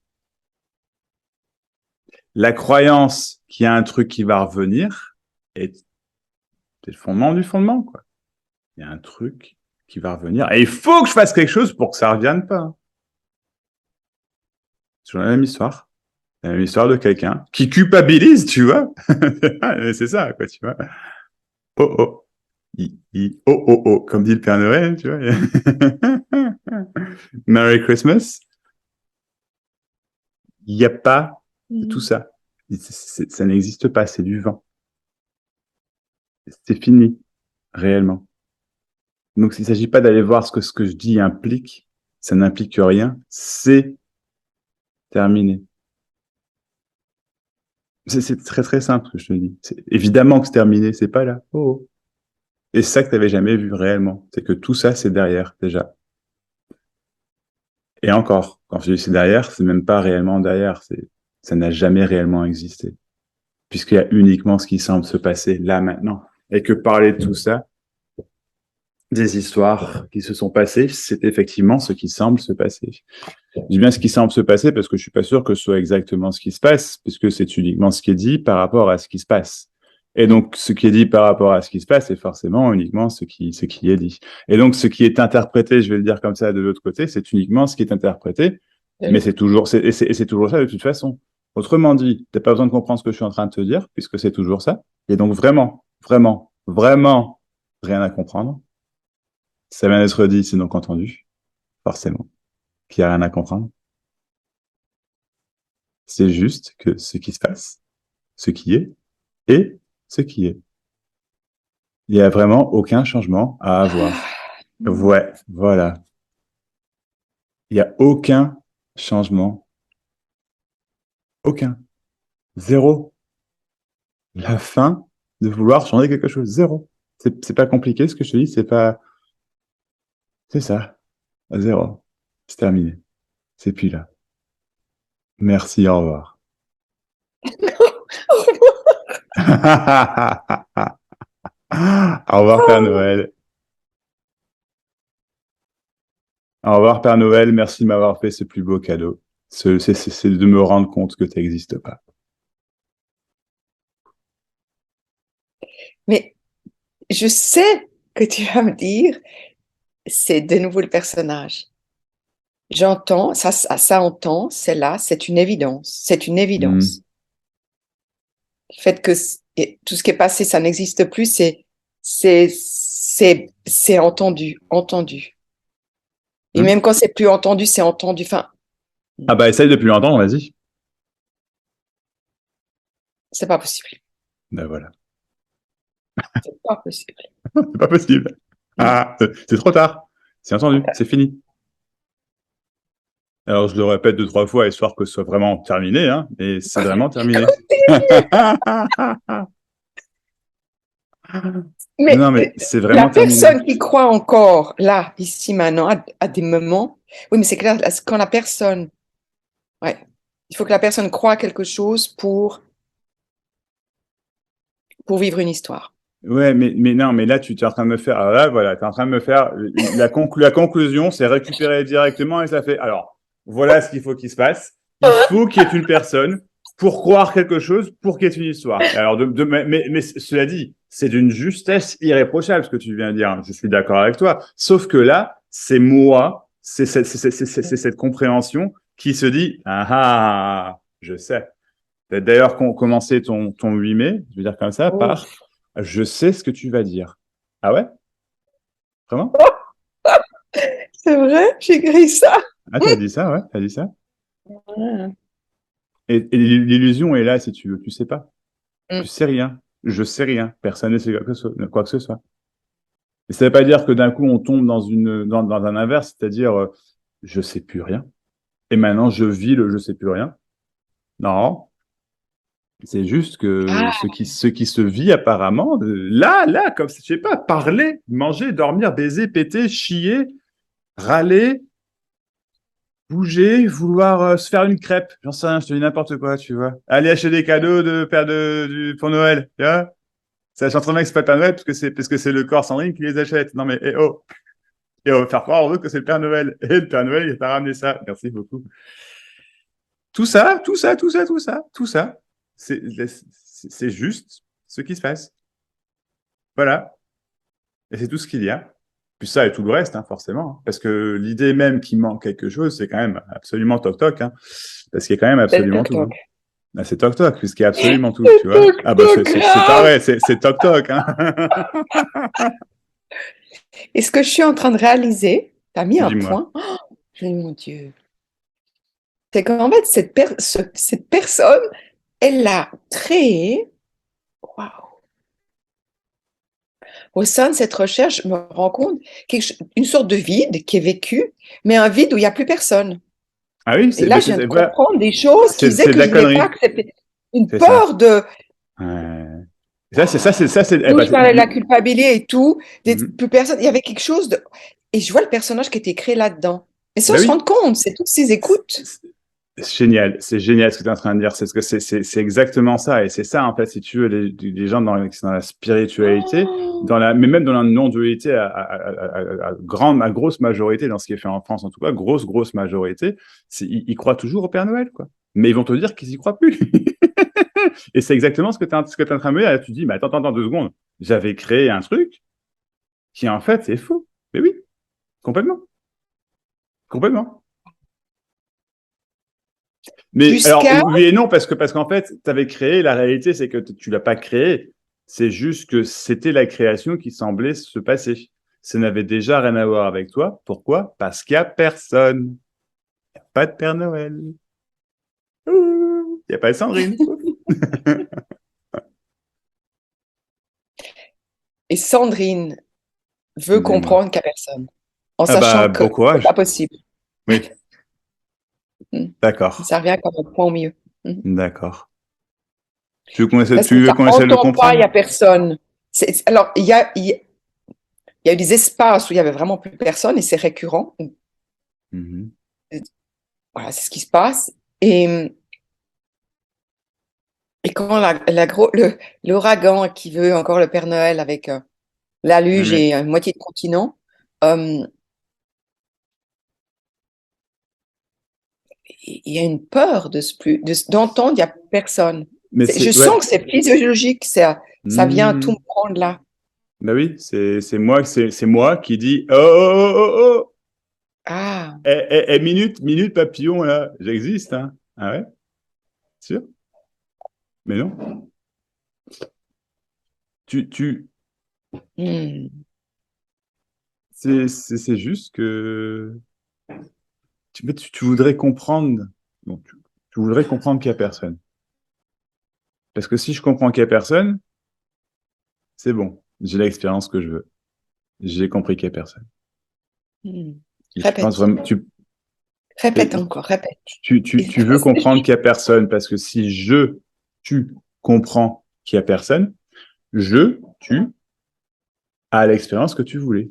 La croyance qu'il y a un truc qui va revenir est c'est le fondement du fondement, quoi. Il y a un truc qui va revenir. Et il faut que je fasse quelque chose pour que ça revienne pas. C'est toujours la même histoire. La même histoire de quelqu'un qui culpabilise, tu vois. C'est ça, quoi, tu vois. Oh, oh. Oh, oh, oh, comme dit le Père Noël, tu vois. Merry Christmas. Il n'y a pas de tout Mm. ça. Ça n'existe pas, c'est du vent. C'est fini, réellement. Donc, il ne s'agit pas d'aller voir ce que je dis implique. Ça n'implique rien. C'est terminé. C'est très, très simple ce que je te dis. Évidemment que c'est terminé, c'est pas là. Oh, oh. Et c'est ça que tu n'avais jamais vu réellement. C'est que tout ça, c'est derrière, déjà. Et encore, quand je dis c'est derrière, c'est même pas réellement derrière. Ça n'a jamais réellement existé. Puisqu'il y a uniquement ce qui semble se passer là, maintenant. Et que parler de tout ça, des histoires qui se sont passées, c'est effectivement ce qui semble se passer. Je dis bien ce qui semble se passer parce que je suis pas sûr que ce soit exactement ce qui se passe, puisque c'est uniquement ce qui est dit par rapport à ce qui se passe. Et donc, ce qui est dit par rapport à ce qui se passe, c'est forcément uniquement ce qui est dit. Et donc, ce qui est interprété, je vais le dire comme ça de l'autre côté, c'est uniquement ce qui est interprété, mais c'est toujours, c'est toujours ça de toute façon. Autrement dit, t'as pas besoin de comprendre ce que je suis en train de te dire, puisque c'est toujours ça. Et donc, vraiment, vraiment, vraiment, rien à comprendre. Ça vient d'être dit, c'est donc entendu, forcément, qu'il n'y a rien à comprendre. C'est juste que ce qui se passe, ce qui est, et ce qui est. Il n'y a vraiment aucun changement à avoir. Mm. Ouais, voilà. Il n'y a aucun changement. Aucun. Zéro. La fin de vouloir changer quelque chose. Zéro. C'est pas compliqué ce que je te dis, c'est pas. C'est ça. Zéro. C'est terminé. C'est plus là. Merci, au revoir. Au revoir, Père Noël. Au revoir, Père Noël. Merci de m'avoir fait ce plus beau cadeau. C'est de me rendre compte que tu n'existes pas. Mais je sais que tu vas me dire, c'est de nouveau le personnage. J'entends, ça entend, c'est là, c'est une évidence. C'est une évidence. Le fait que tout ce qui est passé, ça n'existe plus, c'est entendu, entendu. Et même quand c'est plus entendu, c'est entendu. Enfin, Ah bah essaye de plus l'entendre, vas-y. c'est pas possible. Ben voilà. C'est pas possible. C'est pas possible. Ah, c'est trop tard. C'est entendu, c'est fini. Alors je le répète 2-3 fois, histoire que ce soit vraiment terminé, hein, mais c'est vraiment terminé. Mais, non, mais c'est la vraiment terminé. personne qui croit encore, là, ici, maintenant, à des moments, oui, mais c'est clair, quand la personne, ouais, il faut que la personne croie quelque chose pour vivre une histoire. Ouais, mais non, mais là, tu es en train de me faire, alors là, voilà, tu es en train de me faire, la conclusion, c'est récupérer directement et ça fait, alors, voilà ce qu'il faut qu'il se passe. Il faut qu'il y ait une personne pour croire quelque chose, pour qu'il y ait une histoire. Alors, mais cela dit, c'est d'une justesse irréprochable ce que tu viens de dire. Je suis d'accord avec toi. Sauf que là, c'est moi, c'est cette compréhension qui se dit, ah, je sais. T'as d'ailleurs commencé ton 8 mai, je veux dire comme ça, par je sais ce que tu vas dire. Ah ouais? Vraiment? C'est vrai, j'ai écrit ça. Ah, t'as dit ça, ouais, t'as dit ça. Et l'illusion est là, si tu veux, tu sais pas. Tu sais rien. Je sais rien. Personne ne sait quoi que ce soit. Et ça veut pas dire que d'un coup, on tombe dans un inverse, c'est-à-dire, je sais plus rien. Et maintenant, je vis le je sais plus rien. Non. C'est juste que ce qui se vit apparemment, là, comme, je sais pas, parler, manger, dormir, baiser, péter, chier, râler, bouger, vouloir se faire une crêpe. J'en sais rien, je te dis n'importe quoi, tu vois. Aller acheter des cadeaux pour Noël, tu vois. Ça change très bien que c'est pas le Père Noël parce que c'est le corps Sandrine qui les achète. Non mais, et on va faire croire aux autres que c'est le Père Noël. Et le Père Noël, il t'a ramené ça. Merci beaucoup. Tout ça, c'est juste ce qui se passe. Voilà. Et c'est tout ce qu'il y a. Puis ça et tout le reste, hein, forcément. Hein. Parce que l'idée même qu'il manque quelque chose, c'est quand même absolument toc-toc. Hein. Parce qu'il y a quand même absolument tout. Hein. Ah, c'est toc-toc, puisqu'il y a absolument tout, tu vois. Ah bah c'est pareil, c'est toc-toc. Hein. Et ce que je suis en train de réaliser, tu as mis un Dis-moi. point. Oh, mon Dieu. C'est qu'en fait, cette personne, elle l'a créée. Waouh. Au sein de cette recherche, je me rends compte une sorte de vide qui est vécu, mais un vide où il n'y a plus personne. Ah oui, et là, je viens de comprendre des choses qui faisaient que je n'ai pas accepté. Une peur de... Ça, c'est... Où je parlais de la culpabilité et tout, plus personne. Il y avait quelque chose de... Et je vois le personnage qui était créé là-dedans. Mais sans se rendre compte, c'est toutes ces écoutes. C'est génial ce que tu es en train de dire. C'est exactement ça. Et c'est ça, en fait, si tu veux, les gens qui sont dans la spiritualité, mais même dans la non-dualité à grosse majorité, dans ce qui est fait en France, en tout cas, grosse majorité, ils croient toujours au Père Noël, quoi. Mais ils vont te dire qu'ils y croient plus. Et c'est exactement ce que tu es en train de me dire. Tu dis, mais attends 2 secondes. J'avais créé un truc qui, en fait, c'est faux. Mais oui, complètement. Complètement. Mais alors, oui et non, parce qu'en fait, tu avais créé, la réalité, c'est que tu l'as pas créé. C'est juste que c'était la création qui semblait se passer. Ça n'avait déjà rien à voir avec toi. Pourquoi? Parce qu'il n'y a personne. Il n'y a pas de Père Noël. Il n'y a pas de Sandrine. Et Sandrine veut comprendre qu'il n'y a personne. En sachant que c'est pas possible. Oui. D'accord. Ça revient comme un point au milieu. D'accord. Tu veux qu'on essaie de le comprendre? Il n'y a personne. Alors, il y a eu des espaces où il n'y avait vraiment plus personne et c'est récurrent. Voilà, c'est ce qui se passe. Et quand l'ouragan qui veut encore le Père Noël avec la luge et une moitié de continent, il y a une peur d'entendre, il n'y a personne. Je sens que c'est physiologique, ça vient tout me prendre là. Bah oui, c'est moi qui dis oh oh oh oh oh Ah, minute papillon là, j'existe hein. Ah ouais, sûr? Mais non. Tu hmm, c'est juste que tu voudrais comprendre. Donc tu voudrais comprendre qu'il y a personne. Parce que si je comprends qu'il y a personne, c'est bon. J'ai l'expérience que je veux. J'ai compris qu'il y a personne. hmm. Et tu penses Répète, vraiment, répète encore, répète. tu veux comprendre qu'il y a personne parce que si tu comprends qu'il y a personne, tu as l'expérience que tu voulais.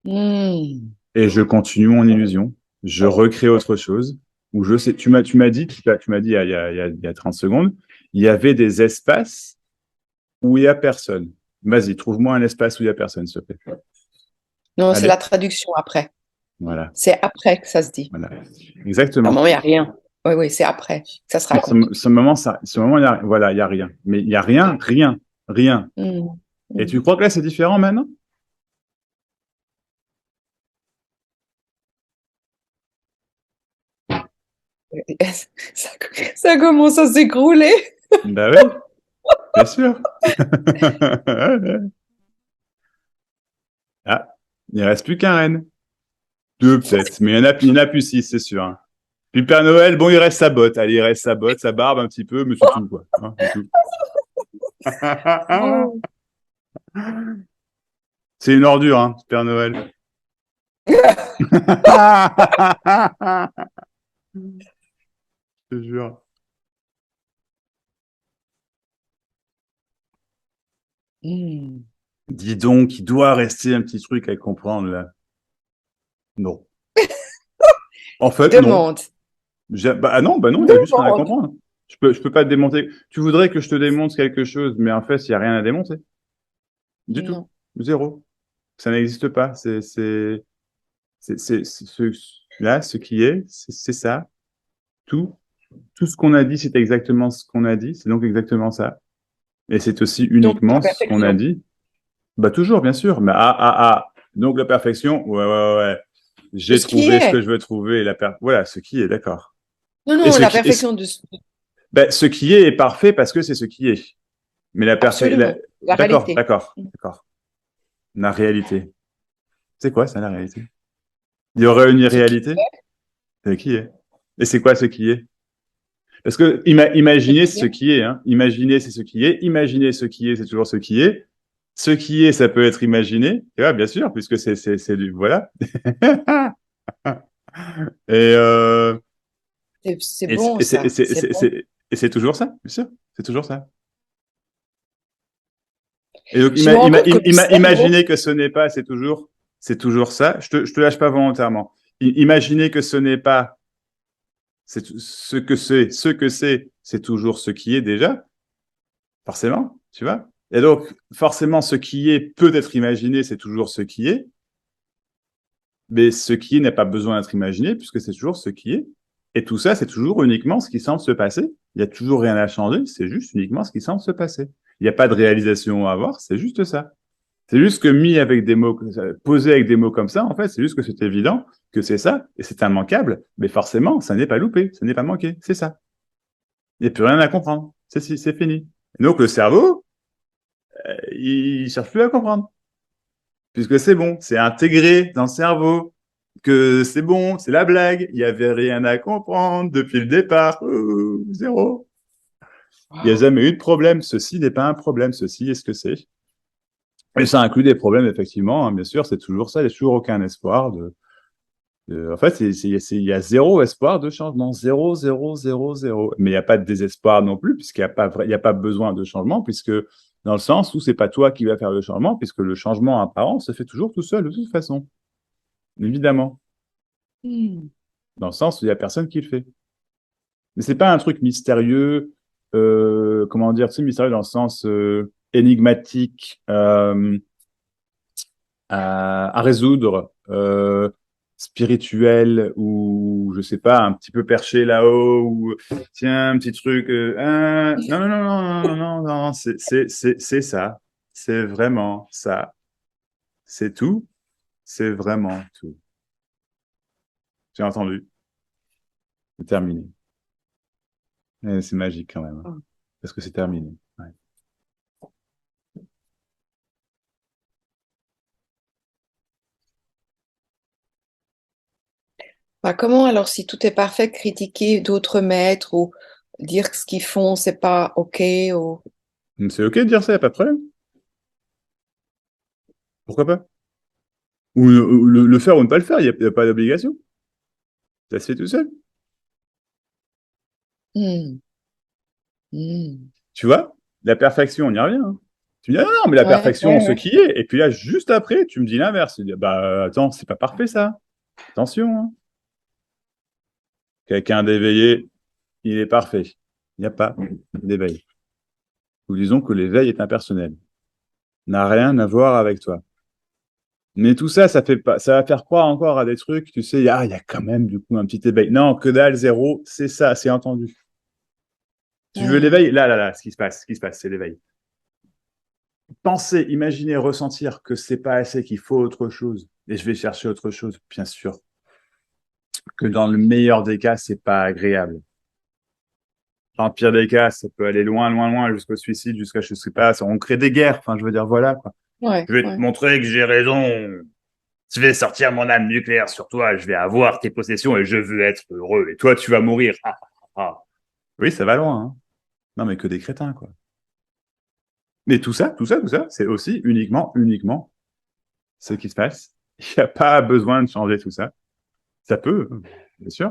Hmm. Et je continue mon illusion. Je recrée autre chose. Ou je sais, tu m'as dit, tu m'as dit il y a 30 secondes, il y avait des espaces où il y a personne. Vas-y, trouve-moi un espace où il y a personne, s'il te plaît. Non, c'est la Allez, traduction après. voilà, C'est après que ça se dit. voilà. À un Exactement. moment, il n'y a rien. Oui, oui, c'est après que ça se raconte. Ce moment, voilà, il y a rien. Mais il y a rien, rien, rien. Hmm. Et tu Hmm. crois que là, c'est différent maintenant? Ça, ça commence à s'écrouler. Bah oui, bien sûr. Ah, il ne reste plus qu'un renne. Deux peut-être, mais il y en a plus six, c'est sûr, hein. Puis Père Noël, bon, il reste sa botte. Allez, il reste sa botte, sa barbe un petit peu, mais c'est tout, quoi. Hein, c'est tout. Oh. C'est une ordure, hein, Père Noël. Je te jure. Hmm. Dis donc, il doit rester un petit truc à comprendre, là. Non. En fait, non. Demande. Bah non, il y a juste rien à Demande. comprendre. Je peux pas te démonter. Tu voudrais que je te démontre quelque chose, mais en fait, il y a rien à démonter. Du tout. Non. Zéro. Ça n'existe pas. Là, ce qui est, c'est ça. Tout, tout ce qu'on a dit, c'est exactement ce qu'on a dit. C'est donc exactement ça. Et c'est aussi Donc, uniquement la ce qu'on a perfection. dit. Bah, toujours, bien sûr. Mais donc la perfection. Ouais. De J'ai ce qui trouvé ce que est. je veux trouver. Voilà, ce qui est, d'accord. Non, Et non, ce la qui, et ce, perfection de ben, ce qui est parfait parce que c'est ce qui est. Mais absolument. La d'accord, réalité. d'accord, d'accord. La réalité. C'est quoi ça, la réalité? Il y aurait une Ce qui irréalité? C'est qui est? Et c'est quoi ce qui est? Parce que ce imaginer, c'est qui ce est. qui est. Hein. Imaginer, c'est ce qui est. Imaginer ce qui est, c'est toujours ce qui est. Ce qui est, ça peut être imaginé. Et ouais, bien sûr, puisque c'est du... Voilà. Et, euh, C'est bon, ça. C'est bon. et c'est toujours ça, bien sûr. C'est toujours ça. Et donc, Je me rends compte que le cerveau, imaginez que ce n'est pas, c'est toujours ça. Je te lâche pas volontairement. Imaginez que ce n'est pas, ce que c'est toujours ce qui est déjà, forcément, tu vois. Et donc, forcément, ce qui est peut être imaginé, c'est toujours ce qui est, mais ce qui est n'a pas besoin d'être imaginé puisque c'est toujours ce qui est. Et tout ça, c'est toujours uniquement ce qui semble se passer. Il y a toujours rien à changer, c'est juste uniquement ce qui semble se passer. Il n'y a pas de réalisation à avoir, c'est juste ça. C'est juste que mis avec des mots, posé avec des mots comme ça, en fait, c'est juste que c'est évident que c'est ça, et c'est immanquable, mais forcément, ça n'est pas loupé, ça n'est pas manqué, c'est ça. Il n'y a plus rien à comprendre. C'est fini. Et donc, le cerveau, il cherche plus à comprendre, puisque c'est bon, c'est intégré dans le cerveau, que c'est bon, c'est la blague, il n'y avait rien à comprendre depuis le départ, ouh, zéro. Il n'y a jamais eu de problème, ceci n'est pas un problème, ceci est ce que c'est. Et ça inclut des problèmes, effectivement, hein, bien sûr, c'est toujours ça, il n'y a toujours aucun espoir en fait, il y a zéro espoir de changement, zéro, zéro, zéro, zéro. Mais il n'y a pas de désespoir non plus, puisqu'il n'y a pas, il y a pas besoin de changement, puisque dans le sens où c'est pas toi qui vas faire le changement, puisque le changement apparent se fait toujours tout seul, de toute façon, évidemment, hmm, dans le sens où il y a personne qui le fait. Mais c'est pas un truc mystérieux, comment dire, tu sais, mystérieux dans le sens énigmatique, à résoudre, spirituel ou je sais pas, un petit peu perché là-haut ou tiens, un petit truc. Non, non, non, non, non, non, non, c'est ça. c'est vraiment ça. C'est tout, c'est vraiment tout. J'ai entendu. C'est terminé. C'est magique quand même, hein, parce que c'est terminé. Ouais. Bah, comment alors, si tout est parfait, critiquer d'autres maîtres ou dire que ce qu'ils font, c'est pas OK ou... C'est OK de dire ça, y a pas de problème. Pourquoi pas? Ou le faire ou ne pas le faire, y a pas d'obligation. Ça se fait tout seul. Hmm. Hmm. Tu vois? La perfection, on y revient, hein. Tu me dis, ah non, mais la Ouais, perfection, ouais, ce ouais. qui est. Et puis là, juste après, tu me dis l'inverse. Tu dis, bah, attends, c'est pas parfait, ça. Attention, hein. Quelqu'un d'éveillé, il est parfait. Il n'y a pas d'éveil. Nous disons que l'éveil est impersonnel. N'a rien à voir avec toi. Mais tout ça, ça fait pas, ça va faire croire encore à des trucs, tu sais, il y a quand même, du coup, un petit éveil. Non, que dalle, zéro, c'est ça, c'est entendu. Tu veux Hmm. l'éveil? Là, ce qui se passe, c'est l'éveil. Penser, imaginer, ressentir que c'est pas assez, qu'il faut autre chose, et je vais chercher autre chose, bien sûr. Que dans le meilleur des cas, c'est pas agréable. Dans le pire des cas, ça peut aller loin, loin, loin, jusqu'au suicide, jusqu'à, je sais pas, on crée des guerres, enfin, je veux dire, voilà, quoi. Ouais, Je vais te ouais. montrer que j'ai raison. Je vais sortir mon âme nucléaire sur toi, je vais avoir tes possessions et je veux être heureux. Et toi, tu vas mourir. Ah, ah, ah. Oui, ça va loin, hein. Non, mais que des crétins, quoi. Mais tout ça, c'est aussi uniquement ce qui se passe. Il n'y a pas besoin de changer tout ça. Ça peut, bien sûr,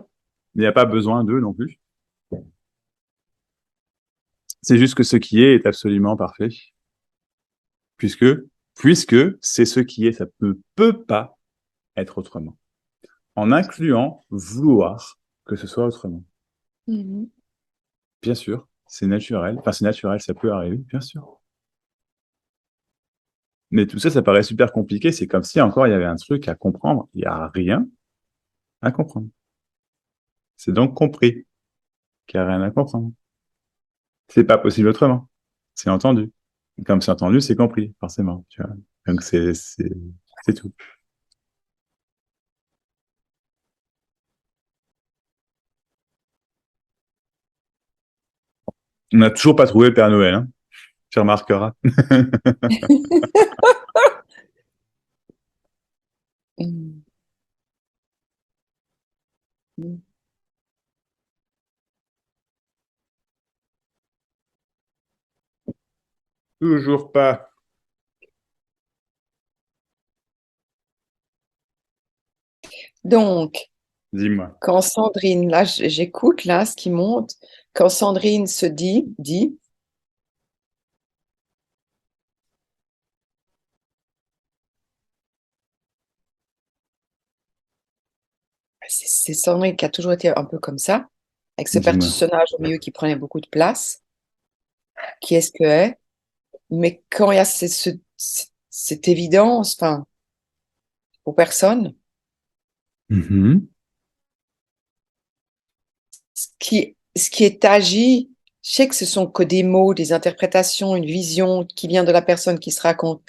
mais il n'y a pas besoin d'eux non plus. C'est juste que ce qui est absolument parfait, puisque, puisque c'est ce qui est, ça ne peut pas être autrement. En incluant vouloir que ce soit autrement. Mhm. Bien sûr, c'est naturel. Enfin, c'est naturel, ça peut arriver, bien sûr. Mais tout ça, ça paraît super compliqué. C'est comme si encore il y avait un truc à comprendre. Il n'y a rien à comprendre. C'est donc compris qu'il n'y a rien à comprendre. C'est pas possible autrement. C'est entendu. Et comme c'est entendu, c'est compris, forcément. Tu vois. Donc c'est tout. On n'a toujours pas trouvé le Père Noël, hein. Tu remarqueras. Hmm. Hmm. Toujours pas. Donc, Dis-moi. quand Sandrine, là, j'écoute là ce qui monte, quand Sandrine se dit, c'est Sandrine qui a toujours été un peu comme ça, avec ce Dis-moi. personnage au milieu qui prenait beaucoup de place. Qui est-ce que est? Mais quand il y a cette évidence, enfin, pour personne, Mhm. ce qui est agi, je sais que ce sont que des mots, des interprétations, une vision qui vient de la personne qui se raconte,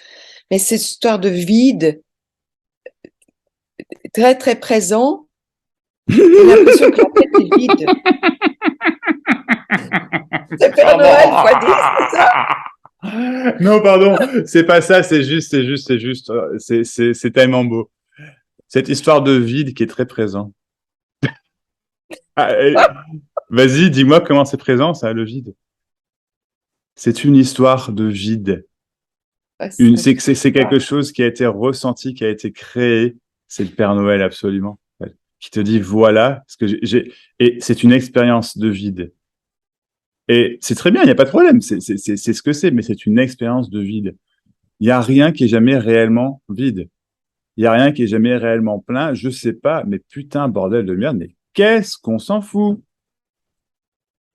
mais cette histoire de vide, très très présent, on a l'impression que la tête est vide. C'est Père Noël Pardon. fois 10, c'est ça? Non, pardon, c'est pas ça, c'est tellement beau. Cette histoire de vide qui est très présent. Ah, vas-y, dis-moi comment c'est présent, ça, le vide. C'est une histoire de vide. Ouais, c'est C'est quelque ça. chose qui a été ressenti, qui a été créé. C'est le Père Noël, absolument. Qui te dit, voilà ce que et c'est une expérience de vide. Et c'est très bien, il n'y a pas de problème. C'est ce que c'est, mais c'est une expérience de vide. Il n'y a rien qui est jamais réellement vide. Il n'y a rien qui est jamais réellement plein. Je sais pas, mais putain, bordel de merde, mais qu'est-ce qu'on s'en fout?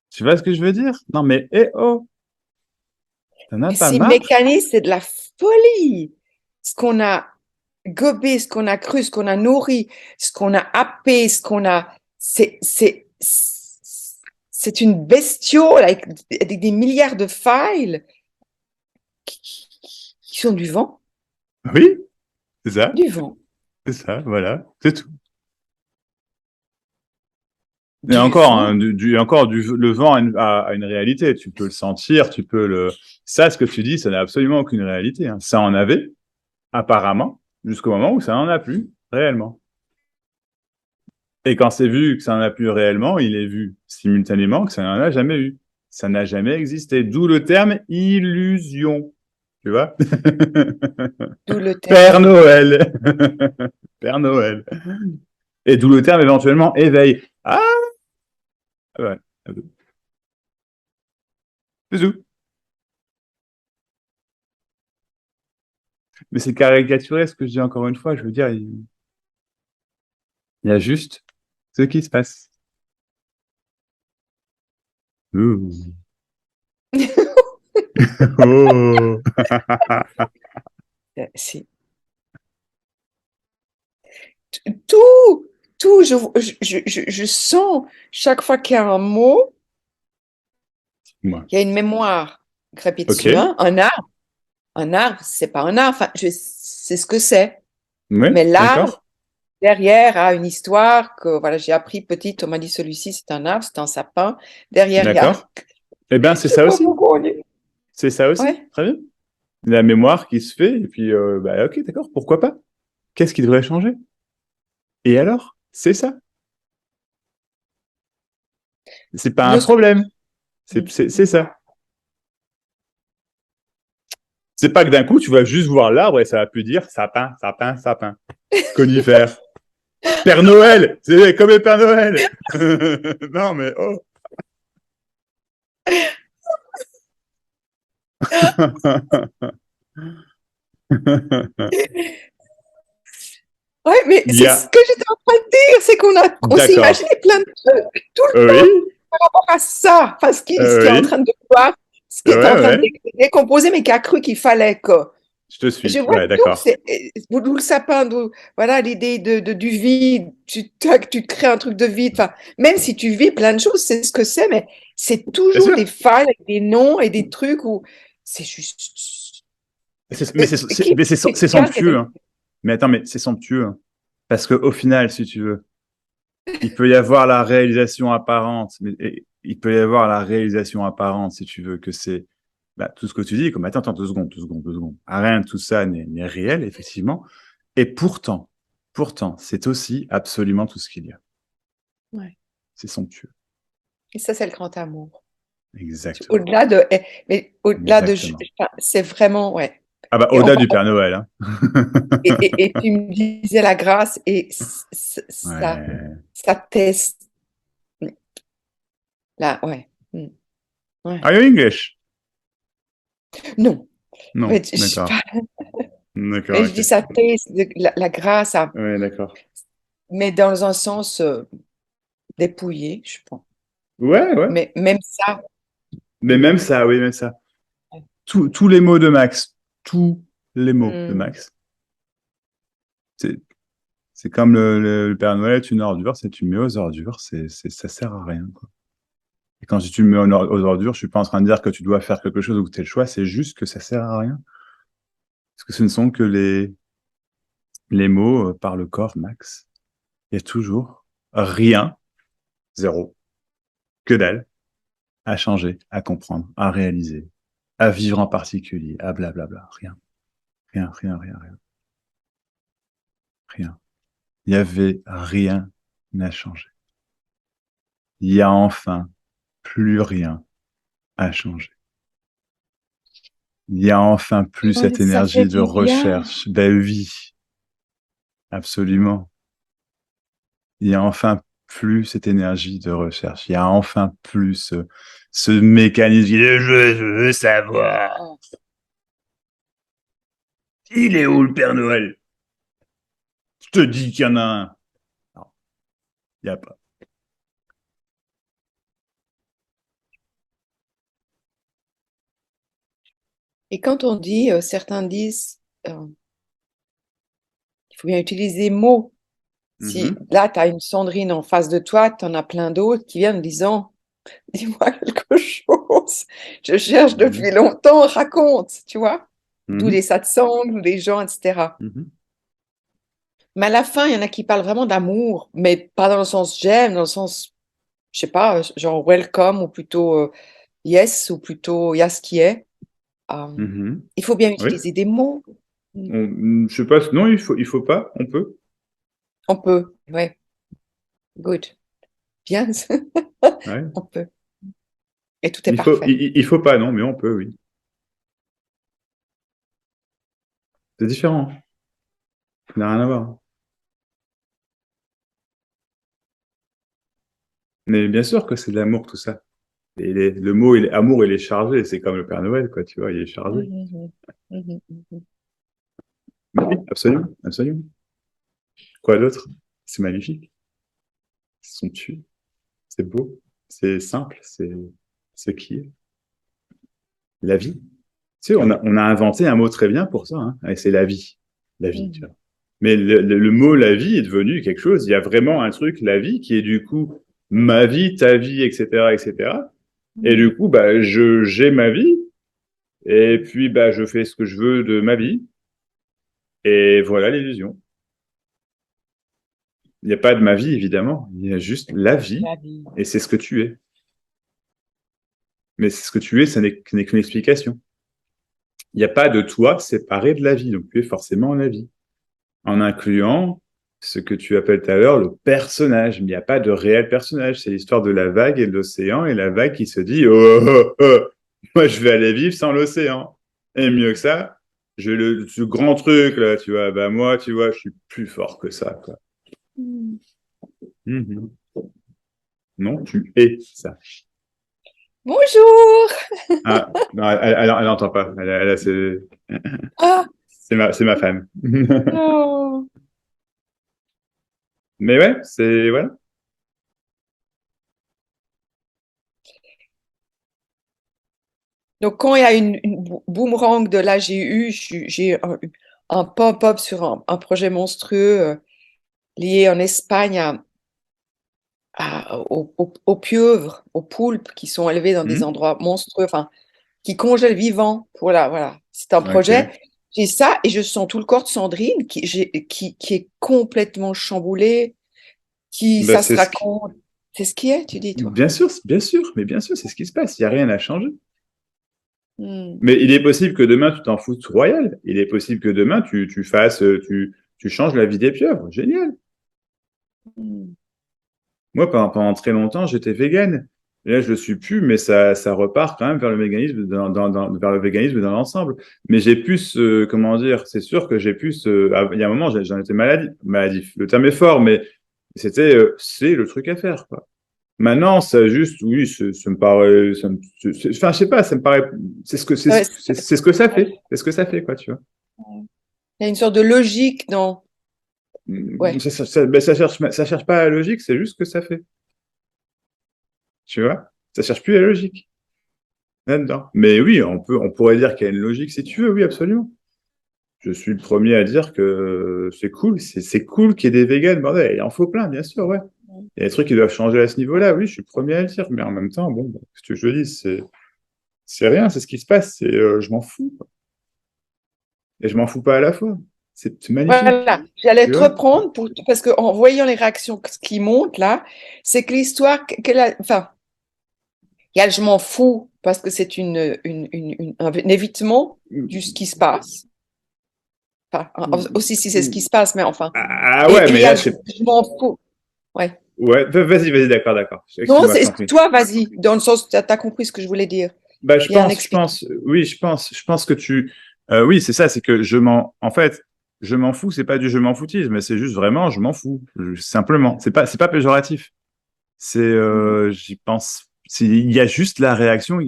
Tu vois ce que je veux dire? Non, mais eh oh, t'en as Mais pas ces marre? mécanismes, c'est de la folie. Ce qu'on a gobé, ce qu'on a cru, ce qu'on a nourri, ce qu'on a happé, ce qu'on a, c'est une bestiole avec des milliards de files qui sont du vent, Oui, c'est ça, voilà, c'est tout. Et du encore, vent. hein, le vent a une réalité. Tu peux le sentir, tu peux le. Ça, ce que tu dis, ça n'a absolument aucune réalité. Hein. Ça en avait, apparemment, jusqu'au moment où ça n'en a plus, réellement. Et quand c'est vu que ça n'en a plus réellement, il est vu simultanément que ça n'en a jamais eu. Ça n'a jamais existé. D'où le terme illusion. Tu vois? D'où le Père terme. Noël. Père Noël. Et d'où le terme éventuellement éveil. Ah ouais. Bisous. Mais c'est caricaturé ce que je dis encore une fois. Je veux dire, il y a juste ce qui se passe. Ouh. Oh. C'est tout, tout. Je sens chaque fois qu'il y a un mot, Moi. il y a une mémoire crépite Ok. dessus. Hein. Un arbre, c'est pas un arbre. Enfin, je sais ce que c'est. Oui, Mais l'arbre, d'accord. derrière, a une histoire que voilà, j'ai appris petite. On m'a dit celui-ci, c'est un arbre, c'est un sapin. Derrière, il y a, D'accord. Eh bien, c'est je sais ça pas aussi. pourquoi on est. C'est ça aussi. Ouais. Très bien. La mémoire qui se fait, et puis, bah, ok, d'accord, pourquoi pas? Qu'est-ce qui devrait changer? Et alors? C'est ça. C'est pas un Nos- problème. C'est ça. C'est pas que d'un coup, tu vas juste voir l'arbre et ça va plus dire sapin, sapin, sapin. Conifère. Père Noël! C'est comme le Père Noël! Non, mais oh! Ouais, mais Il y c'est ce a. que j'étais en train de dire, c'est qu'on s'est D'accord. imaginé plein de trucs tout le temps Oui, par rapport à ça, enfin, ce qui est en oui. train de voir, ce qui est en Ouais, train de ouais. décomposer, mais qui a cru qu'il fallait que. Je te Je suis. vois Ouais, tout, d'accord. c'est d'où le sapin, d'où voilà l'idée du vide, tu crées un truc de vide, enfin, même si tu vis plein de choses, c'est ce que c'est, mais c'est Bien toujours sûr. des failles, des noms et des trucs où c'est juste. Mais Qui, c'est quelqu'un qui somptueux. avait. Hein. Mais attends, mais c'est somptueux. Hein. Parce qu'au final, si tu veux, il peut y avoir la réalisation apparente, il peut y avoir la réalisation apparente, si tu veux, que c'est bah, tout ce que tu dis, comme attends, attends, 2 secondes, 2 secondes, 2 secondes. Rien de tout ça n'est réel, effectivement. Et pourtant, c'est aussi absolument tout ce qu'il y a. Ouais. C'est somptueux. Et ça, c'est le grand amour. Exactement. Au-delà de, mais au-delà de, Exactement. enfin, c'est vraiment, ouais. Ah bah, Et, au-delà du Père Noël. Hein. et tu me disais la grâce et ça, Ouais. ça teste. Là, ouais. Ouais. Are you English? Non, Non, mais je sais d'accord. pas. D'accord, Mais je dis ok. ça teste la grâce, Ouais, d'accord. mais dans un sens dépouillé, je pense. Ouais, ouais. Mais même ça. Mais même ça, oui, même ça. Tous les mots de Max, tous les mots de Mm. Max. C'est, c'est comme le Père Noël est une ordure, c'est tu le mets aux ordures, ça sert à rien, quoi. Et quand tu le mets aux ordures, je suis pas en train de dire que tu dois faire quelque chose ou que tu as le choix, c'est juste que ça sert à rien. Parce que ce ne sont que les mots par le corps, Max. Il y a toujours rien, zéro, que dalle, à changer, à comprendre, à réaliser, à vivre en particulier, à blablabla. Rien, rien, rien, rien, rien, rien. Il y avait rien à changer. Il y a enfin plus rien à changer. Il y a enfin plus Ouais, cette ça fait énergie de du bien. recherche. Ben oui, absolument. Il y a enfin plus cette énergie de recherche. Il y a enfin plus ce mécanisme de je veux savoir. Il est où le Père Noël? Je te dis qu'il y en a un. Non, il n'y a pas. Et quand on dit, certains disent, il faut bien utiliser des mots. Si Mhm. là, tu as une Sandrine en face de toi, tu en as plein d'autres qui viennent en disant, dis-moi quelque chose. Je cherche depuis Mhm. longtemps, raconte, tu vois. d'où les satsangs, d'où les gens, etc. Mhm. Mais à la fin, il y en a qui parlent vraiment d'amour, mais pas dans le sens j'aime, dans le sens, je sais pas, genre welcome ou plutôt yes ou plutôt y'a ce qui est. Euh, Mhm. il faut bien Oui. utiliser des mots. Je sais pas. Non, il faut pas. On peut. On peut, ouais, good, bien, Ouais. on peut. Et tout est parfait. Il faut pas, non, mais on peut, oui. C'est différent. Ça n'a rien à voir. Mais bien sûr que c'est de l'amour, tout ça. Le mot, amour, il est chargé. C'est comme le Père Noël, quoi, tu vois, il est chargé. Mhm, mhm, mhm. Mais oui, absolument, absolument. Quoi d'autre? C'est magnifique. C'est somptueux. C'est beau. C'est simple. C'est ce qui est la vie. Tu sais, on a inventé un mot très bien pour ça, hein. Et c'est la vie. La vie, tu Mhm. vois. Mais le mot la vie est devenu quelque chose. Il y a vraiment un truc, la vie, qui est du coup ma vie, ta vie, etc., etc. Et cetera. Et du coup, bah, j'ai ma vie. Et puis, bah, je fais ce que je veux de ma vie. Et voilà l'illusion. Il n'y a pas de ma vie, évidemment. Il y a juste la vie. La vie. Et c'est ce que tu es. Mais c'est ce que tu es, ça n'est qu'une explication. Il n'y a pas de toi séparé de la vie. Donc, tu es forcément la vie. En incluant ce que tu appelles tout à l'heure le personnage. Mais il n'y a pas de réel personnage. C'est l'histoire de la vague et de l'océan. Et la vague qui se dit, oh, oh, oh, moi, je vais aller vivre sans l'océan. Et mieux que ça, j'ai ce grand truc, là, tu vois. Bah, moi, tu vois, je suis plus fort que ça, quoi. Mhm. Mhm. Non, tu es ça. Bonjour! Ah, non, elle entend pas. Ah, C'est ma femme. oh. Mais ouais, c'est, voilà. Donc, quand il y a une boomerang de là, j'ai un pop-up sur un projet monstrueux lié en Espagne aux pieuvres, aux poulpes qui sont élevés dans des Hmm. endroits monstrueux, enfin, qui congèlent vivants. Voilà. C'est un projet. Ok. J'ai ça et je sens tout le corps de Sandrine qui est complètement chamboulé, qui, Bah, ça se raconte. C'est ce qui est, tu dis, toi. bien sûr, mais bien sûr, c'est ce qui se passe. Il n'y a rien à changer. Hmm. Mais il est possible que demain, tu t'en foutes royal. Il est possible que demain, tu changes la vie des pieuvres. Génial. Hmm. Moi, pendant très longtemps, j'étais vegan. Et là, je le suis plus, mais ça repart quand même vers le véganisme vers le véganisme dans l'ensemble. Mais j'ai plus, comment dire, c'est sûr que j'ai plus, il y a un moment, j'en étais maladif. Le terme est fort, mais c'est le truc à faire, quoi. Maintenant, ça juste, oui, ça me paraît, enfin, je sais pas, ça me paraît, Ouais, c'est ce que ça fait, c'est ce que ça fait, quoi, tu vois. il y a une sorte de logique dans. Ouais. Ben, ça cherche pas la logique, c'est juste ce que ça fait, tu vois. Ça cherche plus la logique là-dedans. Mais oui, on pourrait dire qu'il y a une logique si tu veux, oui, absolument. Je suis le premier à dire que c'est cool, c'est cool qu'il y ait des végans, bordel, il en faut plein, bien sûr, ouais. Il y a des trucs qui doivent changer à ce niveau-là, oui, je suis le premier à le dire, mais en même temps, bon, ce que je dis, c'est rien, c'est ce qui se passe, je m'en fous, quoi. Et je m'en fous pas à la fois. C'est magnifique, Voilà, j'allais tu te vois. reprendre parce qu'en voyant les réactions qui montent là, c'est que l'histoire, enfin, il y a le je m'en fous parce que c'est un évitement de ce qui se passe. Enfin, aussi si c'est ce qui se passe, mais enfin. Ah ouais, Et il mais y a là, le je m'en fous. Ouais. ouais, vas-y, d'accord, d'accord. Non, Excuse-moi, je t'en prie. toi, vas-y, dans le sens, tu as compris ce que je voulais dire. Bah, Bien expliqué. oui, je pense que oui, c'est ça, c'est que en fait, je m'en fous, c'est pas du je m'en foutisme, mais c'est juste vraiment, je m'en fous, simplement. C'est pas péjoratif. J'y pense. Il y a juste la réaction,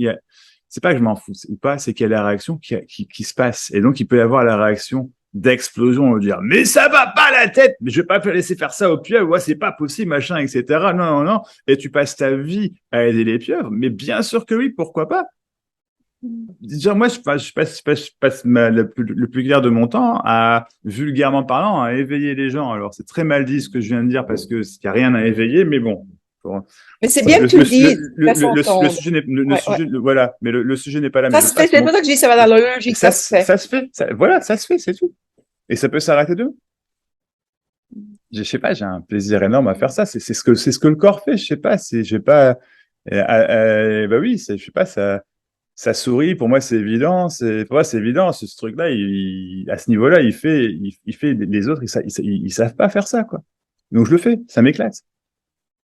c'est pas que je m'en fous ou pas, c'est qu'il y a la réaction qui se passe. Et donc, il peut y avoir la réaction d'explosion, on va dire, mais ça va pas la tête, mais je vais pas laisser faire ça aux pieuvres, ouais, c'est pas possible, machin, etc. Non, non, non. Et tu passes ta vie à aider les pieuvres, mais bien sûr que oui, pourquoi pas? Déjà, moi, je passe le plus clair de mon temps à, vulgairement parlant, à éveiller les gens. Alors, c'est très mal dit ce que je viens de dire parce que il n'y a rien à éveiller, mais bon, Mais c'est bien que tu le dises, ça Le s'entende. sujet n'est, Ouais, ouais. voilà, mais le sujet n'est pas là. Mais Ça je se fait, passe c'est mon, pour ça que je dis ça va dans la logique, ça se fait. ça se fait, voilà, ça se fait, c'est tout. Et ça peut s'arrêter de. Je sais pas, j'ai un plaisir énorme à faire ça. C'est ce que le corps fait. Je sais pas, j'ai pas. Bah oui, je sais pas, ça sourit. Pour moi, c'est évident. Pour moi, c'est évident. Ce truc-là, à ce niveau-là, il fait les autres, ils savent pas faire ça, quoi. Donc je le fais. Ça m'éclate.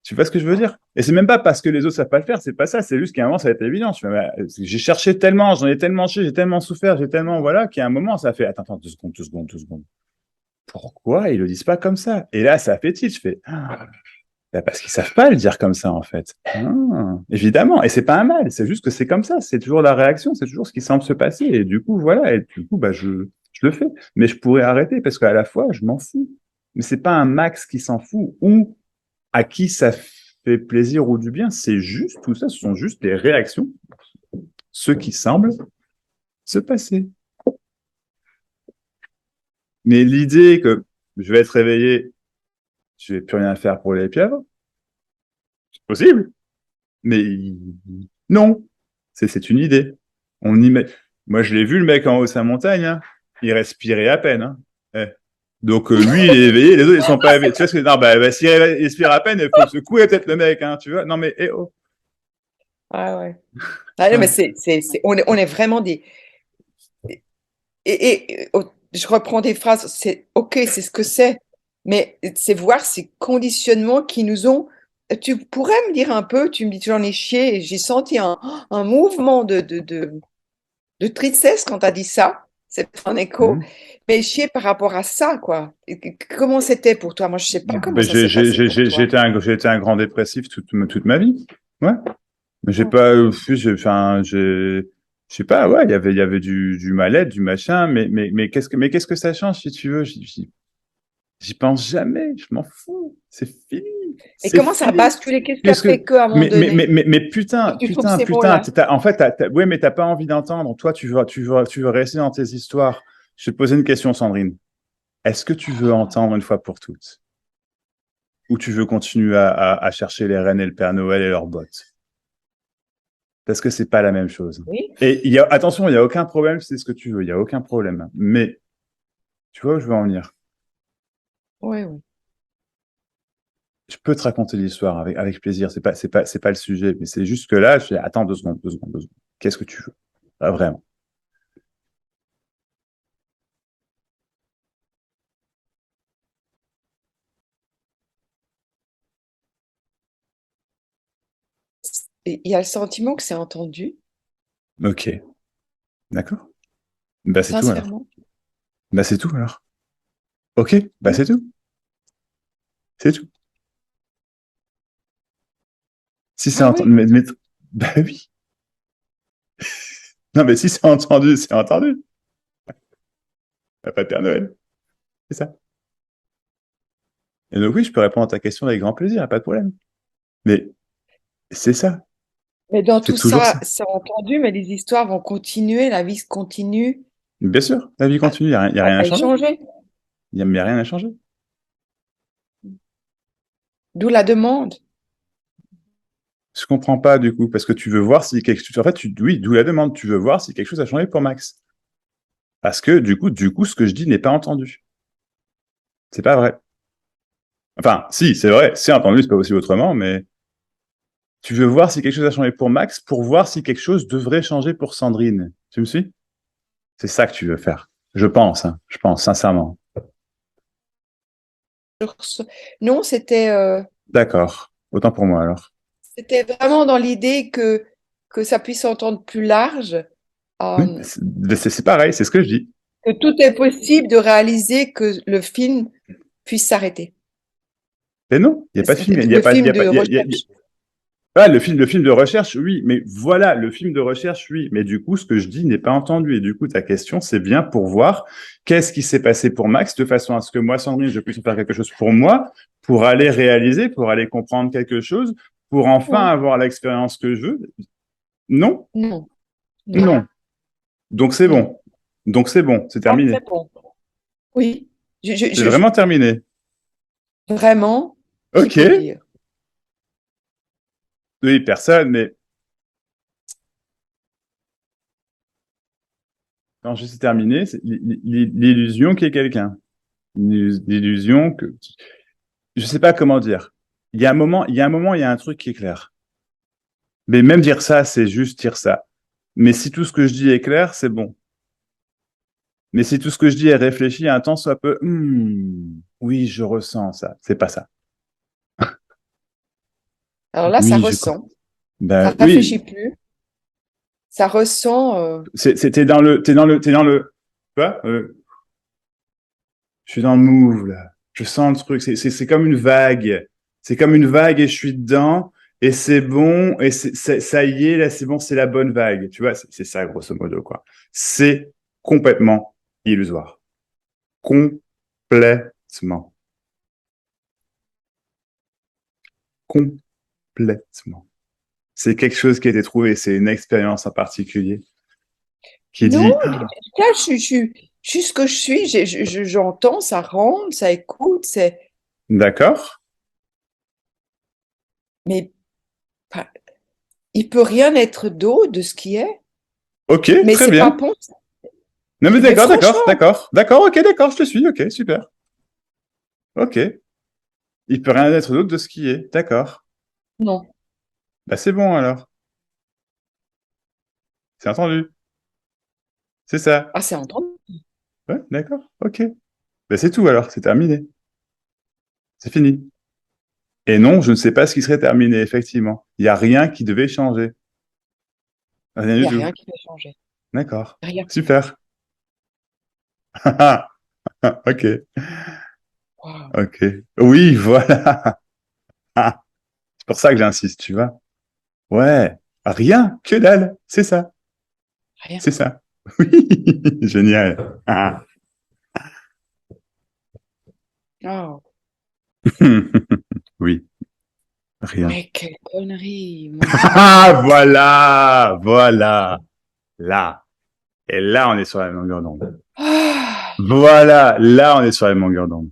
Tu vois ce que je veux dire? Et c'est même pas parce que les autres savent pas le faire. C'est pas ça. C'est juste qu'à un moment, ça va être évident. J'ai cherché tellement, j'en ai tellement chié, j'ai tellement souffert, j'ai tellement, voilà, qu'à un moment, ça fait, attends, 2 secondes, 2 secondes, 2 secondes. Pourquoi ils le disent pas comme ça? Et là, ça fait tilt. Je fais, bah, parce qu'ils savent pas le dire comme ça, en fait. Évidemment. Et c'est pas un mal. C'est juste que c'est comme ça. C'est toujours la réaction. C'est toujours ce qui semble se passer. Et du coup, voilà. Et du coup, bah, je le fais. Mais je pourrais arrêter parce qu'à la fois, je m'en fous. Mais c'est pas un max qui s'en fout ou à qui ça fait plaisir ou du bien. C'est juste tout ça. Ce sont juste les réactions. Ce qui semble se passer. Mais l'idée que je vais être réveillé, je vais plus rien faire pour les pieuvres, c'est possible. Mais non, c'est une idée. On y met. Moi, je l'ai vu, le mec en haut de sa montagne, hein. Il respirait à peine. Hein. Eh. Donc, lui, il est éveillé, les autres, ils sont pas éveillés. Tu vois ce que non, s'il respire à peine, il faut secouer peut-être le mec, hein, tu vois. Non, mais, oh. Ah ouais. Ah non, mais Ouais. on est vraiment des. Je reprends des phrases, c'est OK, c'est ce que c'est, mais c'est voir ces conditionnements qui nous ont. Tu pourrais me dire un peu, tu me dis j'en ai chié, et j'ai senti un mouvement de tristesse quand tu as dit ça, c'est un écho, Mmh. mais chier par rapport à ça, quoi. Comment c'était pour toi? Moi, je sais pas comment Ben, ça s'est passé pour toi. j'ai été un grand dépressif toute ma vie. Ouais. Mais j'ai Mm. pas, enfin, je sais pas, ouais, il y avait du mal-être, du machin, mais qu'est-ce que ça change si tu veux? J'y pense jamais, je m'en fous. C'est fini. Et C'est comment ça a fini. basculé? Qu'est-ce qui a Qu'est-ce fait que, qu'à un moment donné, mais putain, tu trouves ces putain, mots-là? en fait, ouais, mais t'as pas envie d'entendre. Toi, tu veux rester dans tes histoires. Je vais te poser une question, Sandrine. Est-ce que tu veux entendre une fois pour toutes? Ou tu veux continuer à chercher les rennes et le Père Noël et leurs bottes? Parce que c'est pas la même chose. Oui, Et attention, il y a aucun problème, c'est ce que tu veux, il y a aucun problème. Mais, tu vois où je veux en venir? oui, oui. Je peux te raconter l'histoire avec plaisir. C'est pas le sujet, mais c'est juste que là, je fais, attends 2 secondes, 2 secondes, 2 secondes. Qu'est-ce que tu veux? Ah, vraiment. Et il y a le sentiment que c'est entendu, Ok. D'accord. Bah, c'est tout alors. sincèrement. Bah, c'est tout alors. Ok. Bah, Oui, c'est tout. C'est tout. Si c'est oui, entendu, oui. bah oui. Non, mais si c'est entendu, c'est entendu. Bah, pas de Père Noël. C'est ça. Et donc, oui, je peux répondre à ta question avec grand plaisir, pas de problème. Mais c'est ça. Mais dans C'est tout toujours ça, ça. c'est entendu, mais les histoires vont continuer, la vie continue Bien sûr, la vie à, continue, y a rien à à changer. échanger. Y a rien à changer. D'où la demande. Je comprends pas du coup, parce que tu veux voir si quelque chose. En fait, oui, d'où la demande. Tu veux voir si quelque chose a changé pour Max. Parce que du coup, ce que je dis n'est pas entendu. C'est pas vrai. Enfin, si, c'est vrai. C'est entendu, c'est pas possible autrement, mais tu veux voir si quelque chose a changé pour Max pour voir si quelque chose devrait changer pour Sandrine. Tu me suis? C'est ça que tu veux faire. Je pense, hein. Je pense, sincèrement. Non, D'accord. Autant pour moi alors. c'était vraiment dans l'idée que ça puisse entendre plus large, Oui, euh, c'est pareil, c'est ce que je dis. que tout est possible de réaliser que le film puisse s'arrêter. Mais non, il n'y a pas de film, il y a Le pas, il y film a pas, de il y a- recherche. Ah, le film de recherche, oui, mais voilà, le film de recherche, oui, mais du coup, ce que je dis n'est pas entendu. Et du coup, ta question, c'est bien pour voir qu'est-ce qui s'est passé pour Max, de façon à ce que moi, Sandrine, je puisse faire quelque chose pour moi, pour aller réaliser, pour aller comprendre quelque chose, pour enfin Non, avoir l'expérience que je veux. Non, non, non, non. Donc c'est non. bon. Donc c'est bon, c'est Pas très terminé. bon. Oui, C'est vraiment terminé. vraiment, je Ok, peux dire. Oui, personne, mais quand je suis terminé, c'est l'illusion qu'il y ait quelqu'un. L'illusion que, je sais pas comment dire. Il y a un truc qui est clair. Mais même dire ça, c'est juste dire ça. Mais si tout ce que je dis est clair, c'est bon. Mais si tout ce que je dis est réfléchi, un temps soit peu, oui, je ressens ça. C'est pas ça. Alors là, ça Oui, ressent. Ça ben réfléchit oui. plus. Ça ressent. T'es dans le, tu vois, je suis dans le move, là. Je sens le truc. C'est comme une vague. C'est comme une vague et je suis dedans et c'est bon et ça y est, là, c'est bon, c'est la bonne vague. Tu vois, c'est ça, grosso modo, quoi. C'est complètement illusoire. Complètement. Complètement. C'est quelque chose qui a été trouvé. C'est une expérience en particulier qui Non, dit, là, je suis ce que je suis. J'entends, ça rentre, ça écoute, d'accord, mais pas- il peut rien être d'autre de ce qui est. ok, Mais très c'est pas bien. bon. Non, mais Mais d'accord, d'accord, franchement, d'accord, d'accord, ok, d'accord, je te suis, ok, super. Ok. Il peut rien être d'autre de ce qui est. D'accord. non. Bah, c'est bon alors. C'est entendu. C'est ça. Ah, c'est entendu. Ouais, d'accord. Ok. Bah, c'est tout alors. C'est terminé. C'est fini. Et non, je ne sais pas ce qui serait terminé, effectivement. Il n'y a rien qui devait changer. Rien Il du n'y a tout. rien qui peut changer. D'accord. Rien. Super. Ok. Waouh. Ok. Oui, voilà. C'est pour ça que j'insiste, tu vois. Ouais. Rien. Que dalle. C'est ça. Rien. C'est ça. Oui. Génial. Oh. Oui. Rien. Mais quelle connerie, mon Dieu. Ah, voilà, voilà, là. Et là, on est sur la longueur d'onde. Ah, Voilà, là, on est sur la longueur d'onde.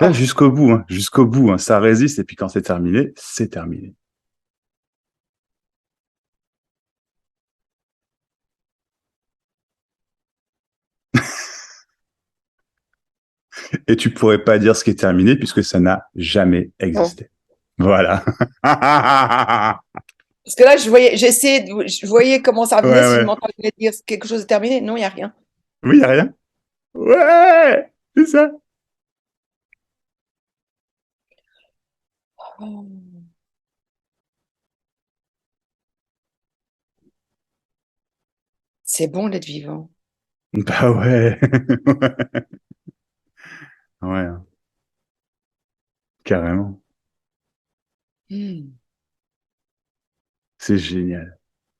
Là, ah. jusqu'au bout, hein, ça résiste, et puis quand c'est terminé, c'est terminé. Et tu pourrais pas dire ce qui est terminé, puisque ça n'a jamais Non. existé. Voilà. Parce que là, je voyais comment ça Ouais, venait si je ouais. m'entendais dire quelque chose de terminé. Non, il n'y a rien. Oui, y a rien. Ouais, c'est ça. Oh. C'est bon d'être vivant. Bah ouais. Ouais, hein, carrément. Hmm. C'est génial.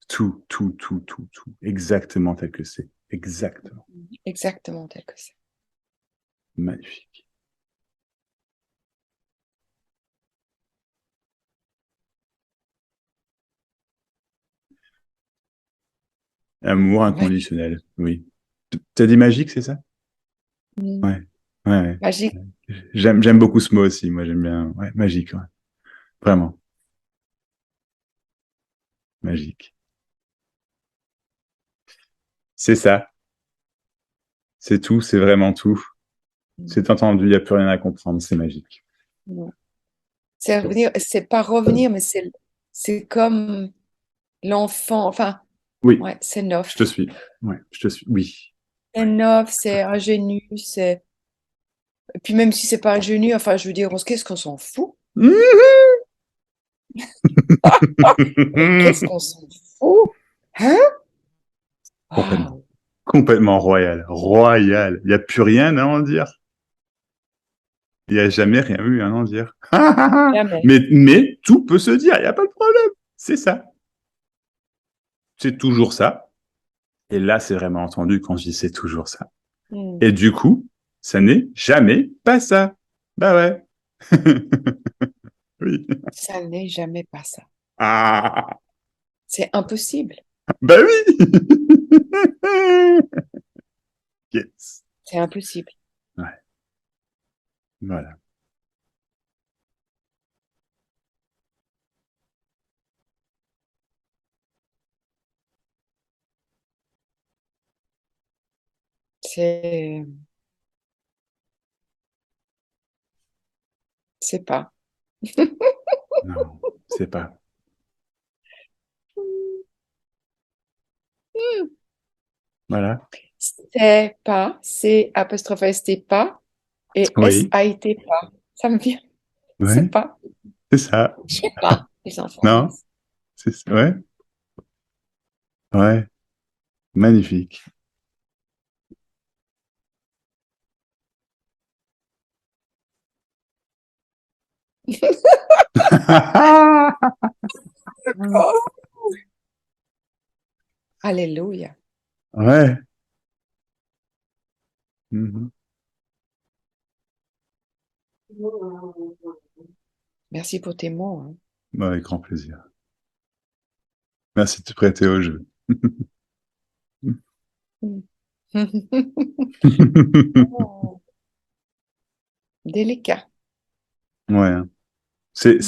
Tout. Exactement tel que c'est. Exactement. Exactement tel que c'est. Magnifique. Amour Magnifique. inconditionnel. Oui. T'as dit magique, c'est ça? Hmm. Ouais. Ouais. Magique. Ouais. J'aime beaucoup ce mot aussi. Moi, j'aime bien. Ouais, magique. Ouais. Vraiment. Magique. C'est ça. C'est tout. C'est vraiment tout. Hmm. C'est entendu. Il n'y a plus rien à comprendre. C'est magique. Non. C'est revenir, c'est pas revenir, mais c'est comme l'enfant. Enfin, Oui. ouais, c'est neuf. Je te suis. Ouais. Je te suis. Oui. C'est neuf, c'est ingénu, c'est. Et puis même si c'est pas ingénu, enfin, je veux dire, qu'est-ce qu'on s'en fout? Mais qu'est-ce qu'on s'en fout? Hein? Complètement. Waouh! Complètement royal. Royal. Il n'y a plus rien à en dire. Il n'y a jamais rien eu à en dire. Jamais. Mais tout peut se dire, il n'y a pas de problème. C'est ça. C'est toujours ça. Et là, c'est vraiment entendu quand je dis c'est toujours ça. Hmm. Et du coup, ça n'est jamais pas ça. Bah ouais. Oui. Ça n'est jamais pas ça. Ah, C'est impossible. bah oui. Yes. C'est impossible. Ouais, voilà. c'est pas. Non, c'est pas. Voilà. C'est pas, c'est apostrophe ST pas et Oui, SAIT pas. Ça me vient. C'est ouais, pas. c'est ça. Je sais pas, les enfants Non, disent. ouais, ouais, magnifique. Oh, alléluia. Ouais. Mhm. Merci pour tes mots, hein. Bah, avec grand plaisir. Merci de te prêter au jeu. Mm. Oh, délicat. Ouais, hein. Mm.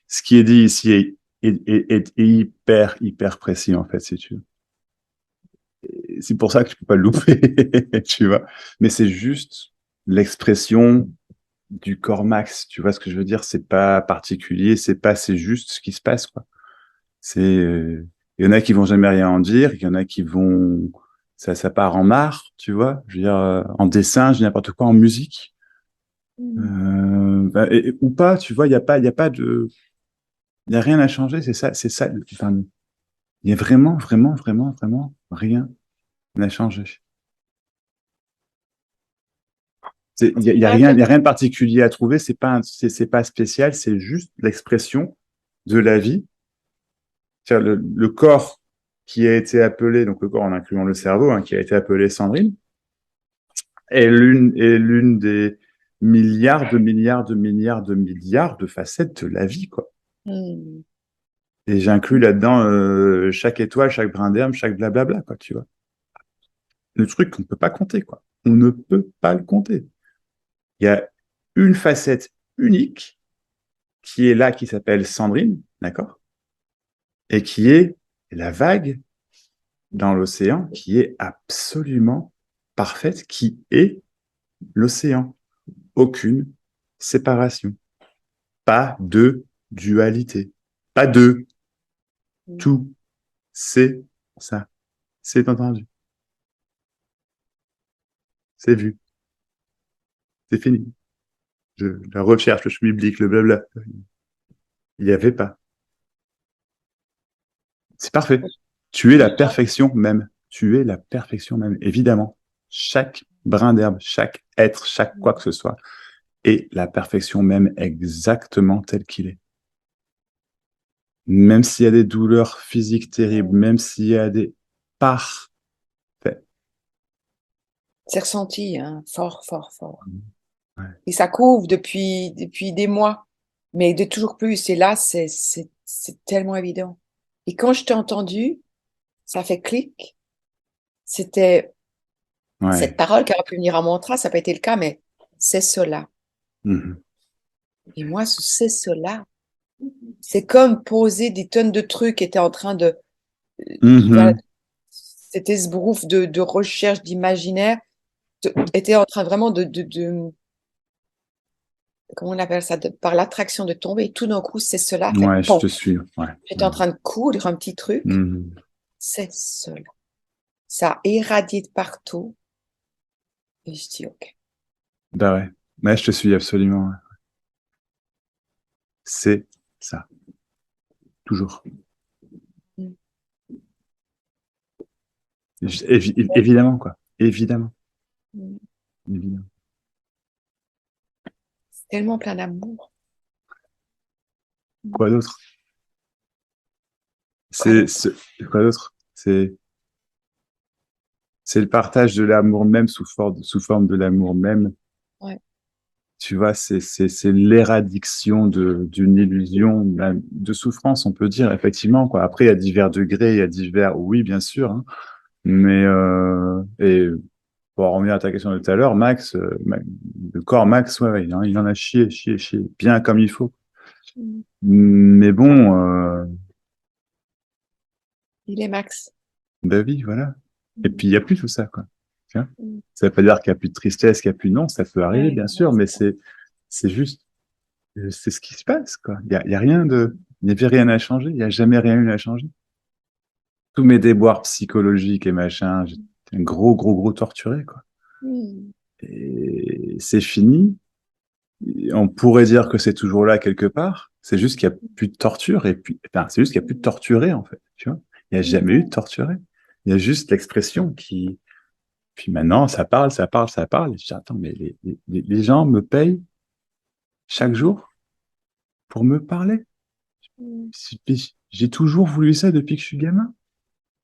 Ce qui est dit ici est hyper, hyper précis, en fait, si tu veux. C'est pour ça que tu peux pas le louper, tu vois. Mais c'est juste l'expression du corps max, tu vois ce que je veux dire? C'est pas particulier, c'est juste ce qui se passe, quoi. Il y en a qui vont jamais rien en dire, il y en a qui vont, ça part en art, tu vois. Je veux dire, en dessin, je dis n'importe quoi, en musique, Mm. bah, ou pas, tu vois. Il y a pas de, il y a rien à changer, c'est ça. Enfin, il y a vraiment, vraiment, vraiment, vraiment rien à changer. Il y a rien de particulier à trouver. C'est pas spécial. C'est juste l'expression de la vie. C'est-à-dire le corps qui a été appelé, donc le corps en incluant le cerveau, hein, qui a été appelé Sandrine, est l'une des milliards de milliards de milliards de milliards de facettes de la vie, quoi. Mm. Et j'inclus là-dedans chaque étoile, chaque brin d'herbe, chaque blablabla, quoi, tu vois. Le truc qu'on ne peut pas compter, quoi. On ne peut pas le compter. Il y a une facette unique qui est là, qui s'appelle Sandrine, d'accord? Et qui est la vague dans l'océan, qui est absolument parfaite, qui est l'océan. Aucune séparation. Pas de dualité. Pas de Mm. tout. C'est ça. C'est entendu. C'est vu. C'est fini. La recherche, le schmilblick, le blabla. Il n'y avait pas. C'est parfait. Tu es la perfection même. Tu es la perfection même. Évidemment, chaque brin d'herbe, chaque être, chaque quoi que ce soit est la perfection même exactement tel qu'il est. Même s'il y a des douleurs physiques terribles, même s'il y a des parfaits. C'est ressenti, hein, fort, fort, fort. Ouais. Et ça couvre depuis des mois, mais de toujours plus. Et là, c'est tellement évident. Et quand je t'ai entendu, ça fait clic. C'était cette Ouais. parole qui aurait pu venir en mantra, ça n'a pas été le cas, mais c'est cela. Mhm. Et moi, c'est cela. C'est comme poser des tonnes de trucs qui étaient en train voilà, Mhm. cet esbrouf de recherche, d'imaginaire, était en train vraiment comment on appelle ça, par l'attraction de tomber. Et tout d'un coup, c'est cela, fait Ouais, je te POM. suis. Ouais. J'étais Ouais. en train de coudre un petit truc. Mhm. C'est cela. Ça a irradié de partout. Et je dis, OK. Bah ouais. Ouais, je te suis absolument. Ouais. C'est ça. Toujours. Mm. Évidemment, quoi. Évidemment. Mm. Évidemment. C'est tellement plein d'amour. Mm. Quoi d'autre? Quoi C'est, d'autre? c'est- quoi d'autre? C'est le partage de l'amour même sous forme de l'amour même. Ouais. Tu vois, c'est l'éradiction d'une illusion, même de souffrance, on peut dire, effectivement, quoi. Après, il y a divers degrés, il y a divers, oui, bien sûr, hein. Mais, et pour en revenir à ta question de tout à l'heure, le corps Max, ouais, ouais, il en a chié, chié, chié, bien comme il faut. Mm. Mais bon, Il est max. bah oui, voilà. Et puis, il n'y a plus tout ça, quoi. Tu vois, ça ne veut pas dire qu'il n'y a plus de tristesse, qu'il n'y a plus de non, ça peut arriver, Ouais, bien sûr, mais c'est juste, c'est ce qui se passe, quoi. Il y a rien de, il n'y avait rien à changer, il n'y a jamais rien eu à changer. Tous mes déboires psychologiques et machin, j'étais un gros torturé, quoi. mm, Et c'est fini. On pourrait dire que c'est toujours là quelque part. C'est juste qu'il n'y a plus de torture et puis, enfin, c'est juste qu'il n'y a plus de torturé, en fait. Tu vois? Il n'y a jamais eu de torturé. Il y a juste l'expression qui, puis maintenant, ça parle. Et je dis, attends, mais les gens me payent chaque jour pour me parler. mm. J'ai toujours voulu ça depuis que je suis gamin.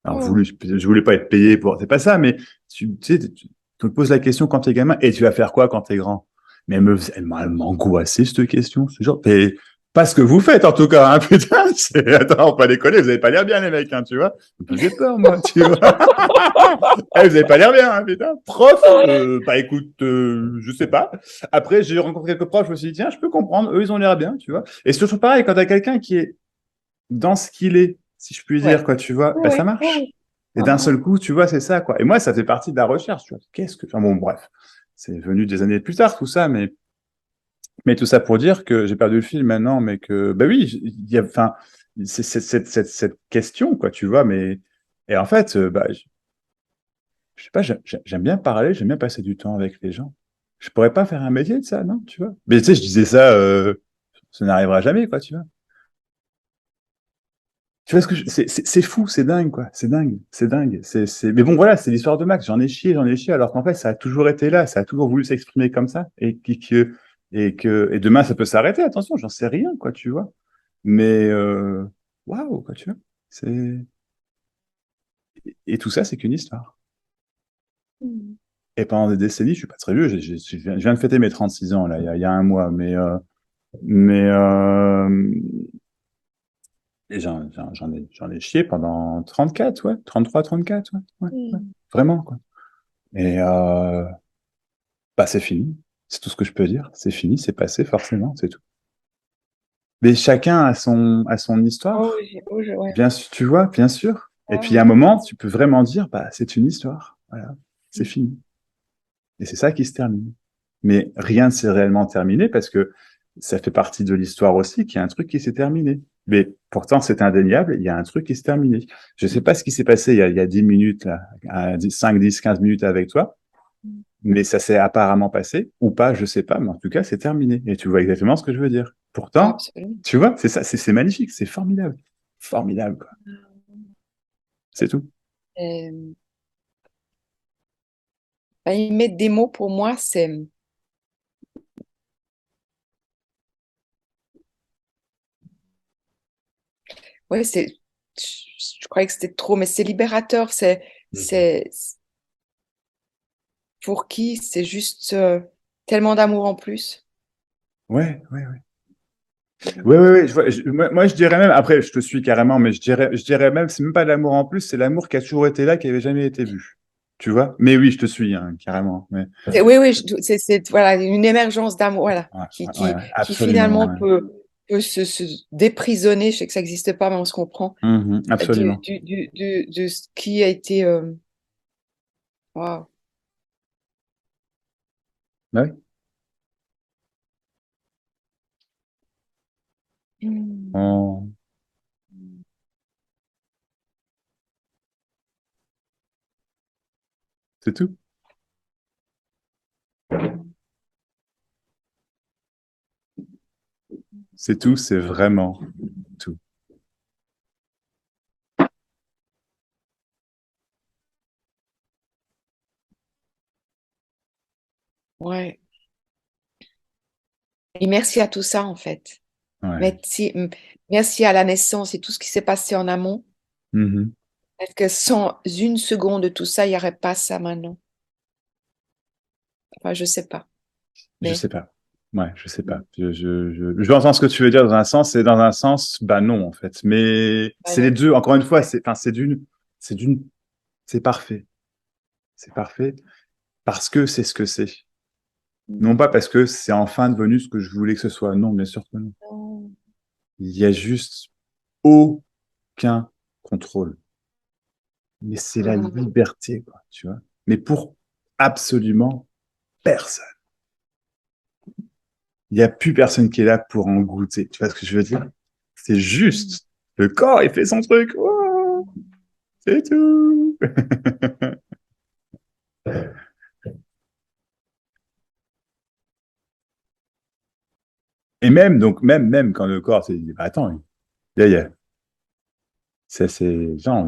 Alors, Oh, je voulais pas être payé pour, c'est pas ça, mais tu sais, tu te poses la question quand t'es gamin, et tu vas faire quoi quand t'es grand? Mais elle m'a angoissé, cette question, ce genre, mais pas ce que vous faites, en tout cas, hein, putain, attends, pas déconner, vous avez pas l'air bien, les mecs, hein, tu vois. J'ai peur, moi, tu vois. Eh, vous avez pas l'air bien, hein, putain. Prof, bah écoute, je sais pas. Après, j'ai rencontré quelques profs, je me suis dit, tiens, je peux comprendre, eux, ils ont l'air bien, tu vois. Et c'est toujours pareil, quand t'as quelqu'un qui est dans ce qu'il est, si je puis dire, ouais, quoi, tu vois, bah, ça ouais, marche. ouais. Et d'un seul coup, tu vois, c'est ça, quoi. Et moi, ça fait partie de la recherche, tu vois. Qu'est-ce que, enfin bon, bref. C'est venu des années plus tard, tout ça, mais tout ça pour dire que j'ai perdu le fil maintenant, mais que, bah oui, il y a, enfin, c'est cette question, quoi, tu vois, mais, et en fait, bah, je sais pas, j'aime bien parler, j'aime bien passer du temps avec les gens. Je pourrais pas faire un métier de ça, non, tu vois. Mais tu sais, je disais ça, ça n'arrivera jamais, quoi, tu vois. Tu vois ce que c'est fou, c'est dingue, quoi. C'est dingue, c'est dingue. Mais bon, voilà, c'est l'histoire de Max. J'en ai chié, alors qu'en fait, ça a toujours été là, ça a toujours voulu s'exprimer comme ça, et demain, ça peut s'arrêter. Attention, j'en sais rien, quoi, tu vois. Mais waouh, quoi, tu vois. C'est et tout ça, c'est qu'une histoire. Mm. Et pendant des décennies, je suis pas très vieux. Je viens de fêter mes 36 ans là, il y a un mois, mais et j'en ai chié pendant 34, ouais, 33, 34, ouais, ouais, Mm. vraiment, quoi. Et bah, c'est fini. C'est tout ce que je peux dire. C'est fini, c'est passé, forcément, c'est tout. Mais chacun a son Oh, histoire. ouais. Bien sûr, tu vois, bien sûr. Et Ah, puis, à un moment, tu peux vraiment dire, bah, c'est une histoire. Voilà, c'est mm. fini. Et c'est ça qui se termine. Mais rien ne s'est réellement terminé parce que ça fait partie de l'histoire aussi qu'il y a un truc qui s'est terminé. Mais pourtant, c'est indéniable, il y a un truc qui s'est terminé. Je sais pas ce qui s'est passé il y a 10 minutes, là, à 5, 10, 15 minutes avec toi, mais ça s'est apparemment passé, ou pas, je sais pas, mais en tout cas, c'est terminé. Et tu vois exactement ce que je veux dire. Pourtant, Absolument. tu vois, c'est ça, c'est magnifique, c'est formidable. Formidable, quoi. C'est tout. Euh, bah, y mettre des mots pour moi, c'est, ouais, je croyais que c'était trop, mais c'est libérateur. Mhm. C'est, pour qui c'est juste tellement d'amour en plus. Ouais, ouais, ouais. Ouais, ouais, ouais. Moi, je dirais même, après, je te suis carrément, mais je dirais même, c'est même pas de l'amour en plus, c'est l'amour qui a toujours été là, qui avait jamais été vu. Tu vois? Mais oui, je te suis, hein, carrément. Mais, Oui, oui, voilà, une émergence d'amour, voilà, ouais, ouais, ouais, qui absolument, finalement ouais. peut se déprisonner. Je sais que ça n'existe pas, mais on se comprend. Mhm, absolument. De ce qui a été. Waouh. Bah oui. Mm. On- C'est tout. C'est tout, c'est vraiment tout. Ouais. Et merci à tout ça, en fait. Ouais. Merci, merci à la naissance et tout ce qui s'est passé en amont. Mhm. Parce que sans une seconde de tout ça, il n'y aurait pas ça maintenant. Enfin, je sais pas. Je Mais sais pas. Ouais, je sais pas. Je entends ce que tu veux dire dans un sens, et dans un sens, bah non, en fait. Mais ah c'est les non. deux, encore une fois, Ouais. enfin, c'est d'une, c'est parfait. C'est parfait parce que c'est ce que c'est. Non pas parce que c'est enfin devenu ce que je voulais que ce soit. Non, bien sûr que non. Non. Il y a juste aucun contrôle. mais c'est la liberté, quoi, tu vois. Mais pour absolument personne. Il n'y a plus personne qui est là pour en goûter. Tu vois ce que je veux dire? C'est juste. Le corps, il fait son truc. Oh, c'est tout. Et même, donc, même quand le corps s'est dit, bah, attends, y a, c'est, genre,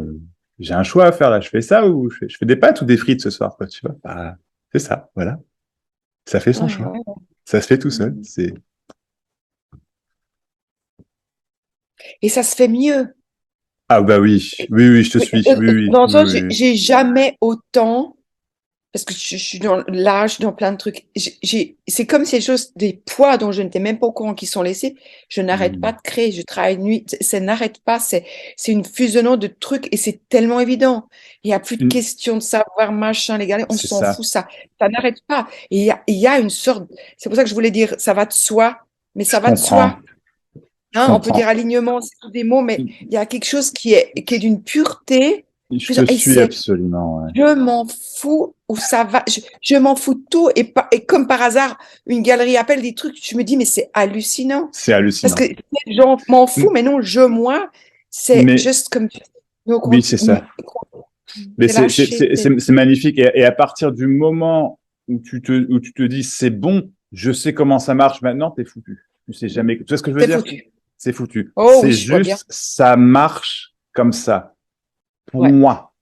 j'ai un choix à faire là. Je fais ça ou je fais des pâtes ou des frites ce soir, quoi, tu vois? Bah, c'est ça, voilà. Ça fait son Ouais, choix. ouais. Ça se fait tout seul. C'est, Et ça se fait mieux. ah, bah oui, oui, oui, je te Oui, suis. Oui, oui, dans le oui, sens, oui. j'ai jamais autant, parce que je suis dans l'âge, dans plein de trucs. C'est comme ces choses, des poids dont je n'étais même pas au courant qui sont laissés. Je n'arrête pas Mm. de créer. Je travaille de nuit. Ça n'arrête pas. C'est une fusionnant de trucs et c'est tellement évident. Il n'y a plus de Une- question de savoir, machin, les gars. On C'est s'en ça. fout, ça. Ça n'arrête pas. Et il y a une sorte, c'est pour ça que je voulais dire, ça va de soi, mais Je ça va de comprends. soi. Je Hein, on peut dire comprends. alignement, c'est tous des mots, mais il y a quelque chose qui est d'une pureté. Je te Et suis c'est, absolument. Ouais. je m'en fous où ça va. Je m'en fous de tout. Et comme par hasard, une galerie appelle des trucs, je me dis, mais c'est hallucinant. C'est Parce que hallucinant. les gens m'en fous, mais non, moi, c'est Mais juste comme tu dis. Donc, oui, c'est ça. Mais c'est lâché. c'est magnifique. Et à partir du moment où tu te dis, c'est bon, je sais comment ça marche maintenant, t'es foutu. Tu sais jamais. Tu vois ce que je veux C'est dire? foutu. C'est foutu. Oh oui, C'est je vois bien. juste, ça marche comme ça. Pour Ouais. moi,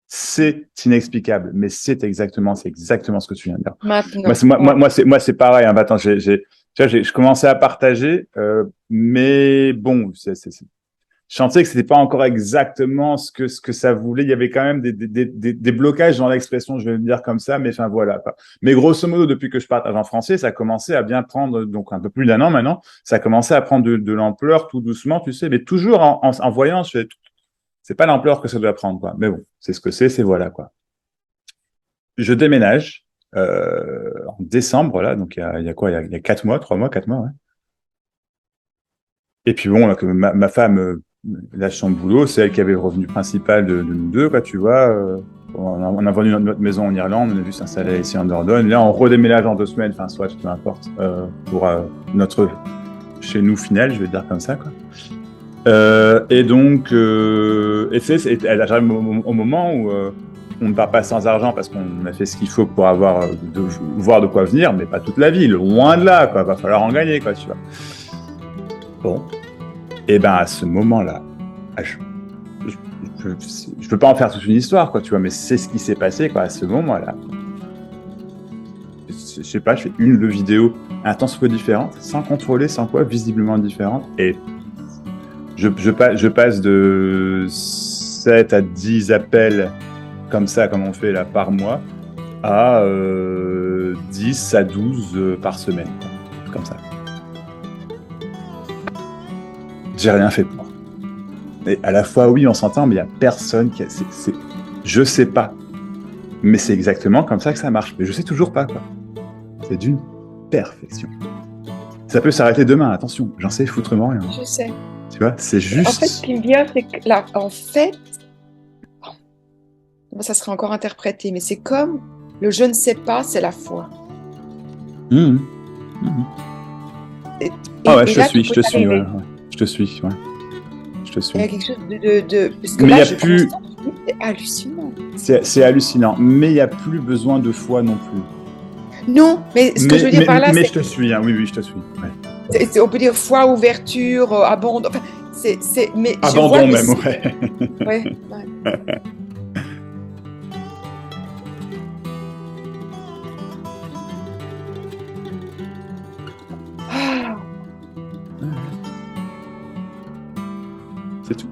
c'est inexplicable, mais c'est exactement ce que tu viens de dire. Maintenant, ouais. Moi, c'est pareil. Hein. Attends, tu vois, je commençais à partager, mais bon, je sentais que c'était pas encore exactement ce que ça voulait. Il y avait quand même des blocages dans l'expression, je vais le dire comme ça, mais enfin voilà. Mais grosso modo, depuis que je partage en français, ça a commencé à bien prendre, donc un peu plus d'un an maintenant, ça a commencé à prendre de l'ampleur tout doucement, tu sais, mais toujours en voyant, je fais, c'est pas l'ampleur que ça doit prendre, quoi. Mais bon, c'est ce que c'est voilà, quoi. Je déménage en décembre, là, donc il y a quoi? Il y a 4 mois, 3 mois, 4 mois, ouais. Et puis bon, là, que ma femme lâche son boulot, c'est elle qui avait le revenu principal de nous deux, quoi, tu vois. On a vendu notre maison en Irlande, on a vu s'installer ici en Dordogne. Là, on redéménage en 2 semaines, enfin, soit, peu importe, pour notre chez nous final, je vais dire comme ça, quoi. Et donc, elle arrive au moment où on ne part pas sans argent parce qu'on a fait ce qu'il faut pour avoir voir de quoi venir, mais pas toute la vie, loin de là, quoi. Va falloir en gagner, quoi, tu vois. Bon, et ben à ce moment-là, je peux pas en faire toute une histoire, quoi, tu vois, mais c'est ce qui s'est passé, quoi, à ce moment-là. Je sais pas, je fais une ou deux vidéos un tant soit peu différentes, sans contrôler, sans quoi, visiblement différentes, et je passe de 7 à 10 appels comme ça, comme on fait là par mois, à 10 à 12 par semaine, comme ça. J'ai rien fait pour. Et à la fois, oui, on s'entend, mais il n'y a personne qui a. Je sais pas. Mais c'est exactement comme ça que ça marche. Mais je sais toujours pas, quoi. C'est d'une perfection. Ça peut s'arrêter demain, attention, j'en sais foutrement rien. Je sais. Tu vois, c'est juste. En fait, ce qui me vient, c'est que là, en fait, ça serait encore interprété, mais c'est comme le je ne sais pas, c'est la foi. Mmh. Mmh. Et, Ah ouais, et je là, te suis, tu peux y arriver. ouais. Je te suis, ouais. Je te Il y a suis. quelque chose parce que Mais il là, y a je plus. constate, c'est hallucinant. C'est hallucinant. Mais il n'y a plus besoin de foi non plus. Non, mais ce que je veux dire par là, Mais c'est, je te suis, hein. Oui, oui, je te suis. Ouais. on peut dire foi, ouverture, abandon. Enfin, mais je vois Abandon que même, c'est. ouais. Ouais, ouais. Ah, C'est tout.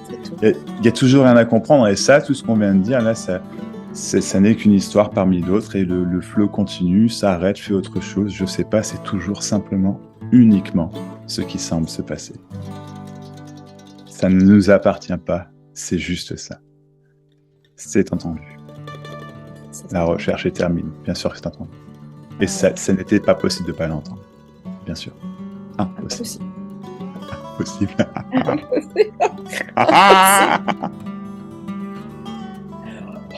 c'est tout. Il y a toujours rien à comprendre. Et ça, tout ce qu'on vient de dire, là, ça n'est qu'une histoire parmi d'autres. Et le flow continue, s'arrête, fait autre chose. Je sais pas, c'est toujours simplement, uniquement ce qui semble se passer. Ça ne nous appartient pas. C'est juste ça. C'est entendu. La recherche est terminée. Bien sûr que c'est entendu. Et ça n'était pas possible de ne pas l'entendre. Bien sûr. Impossible. Impossible. Impossible.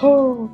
Oh.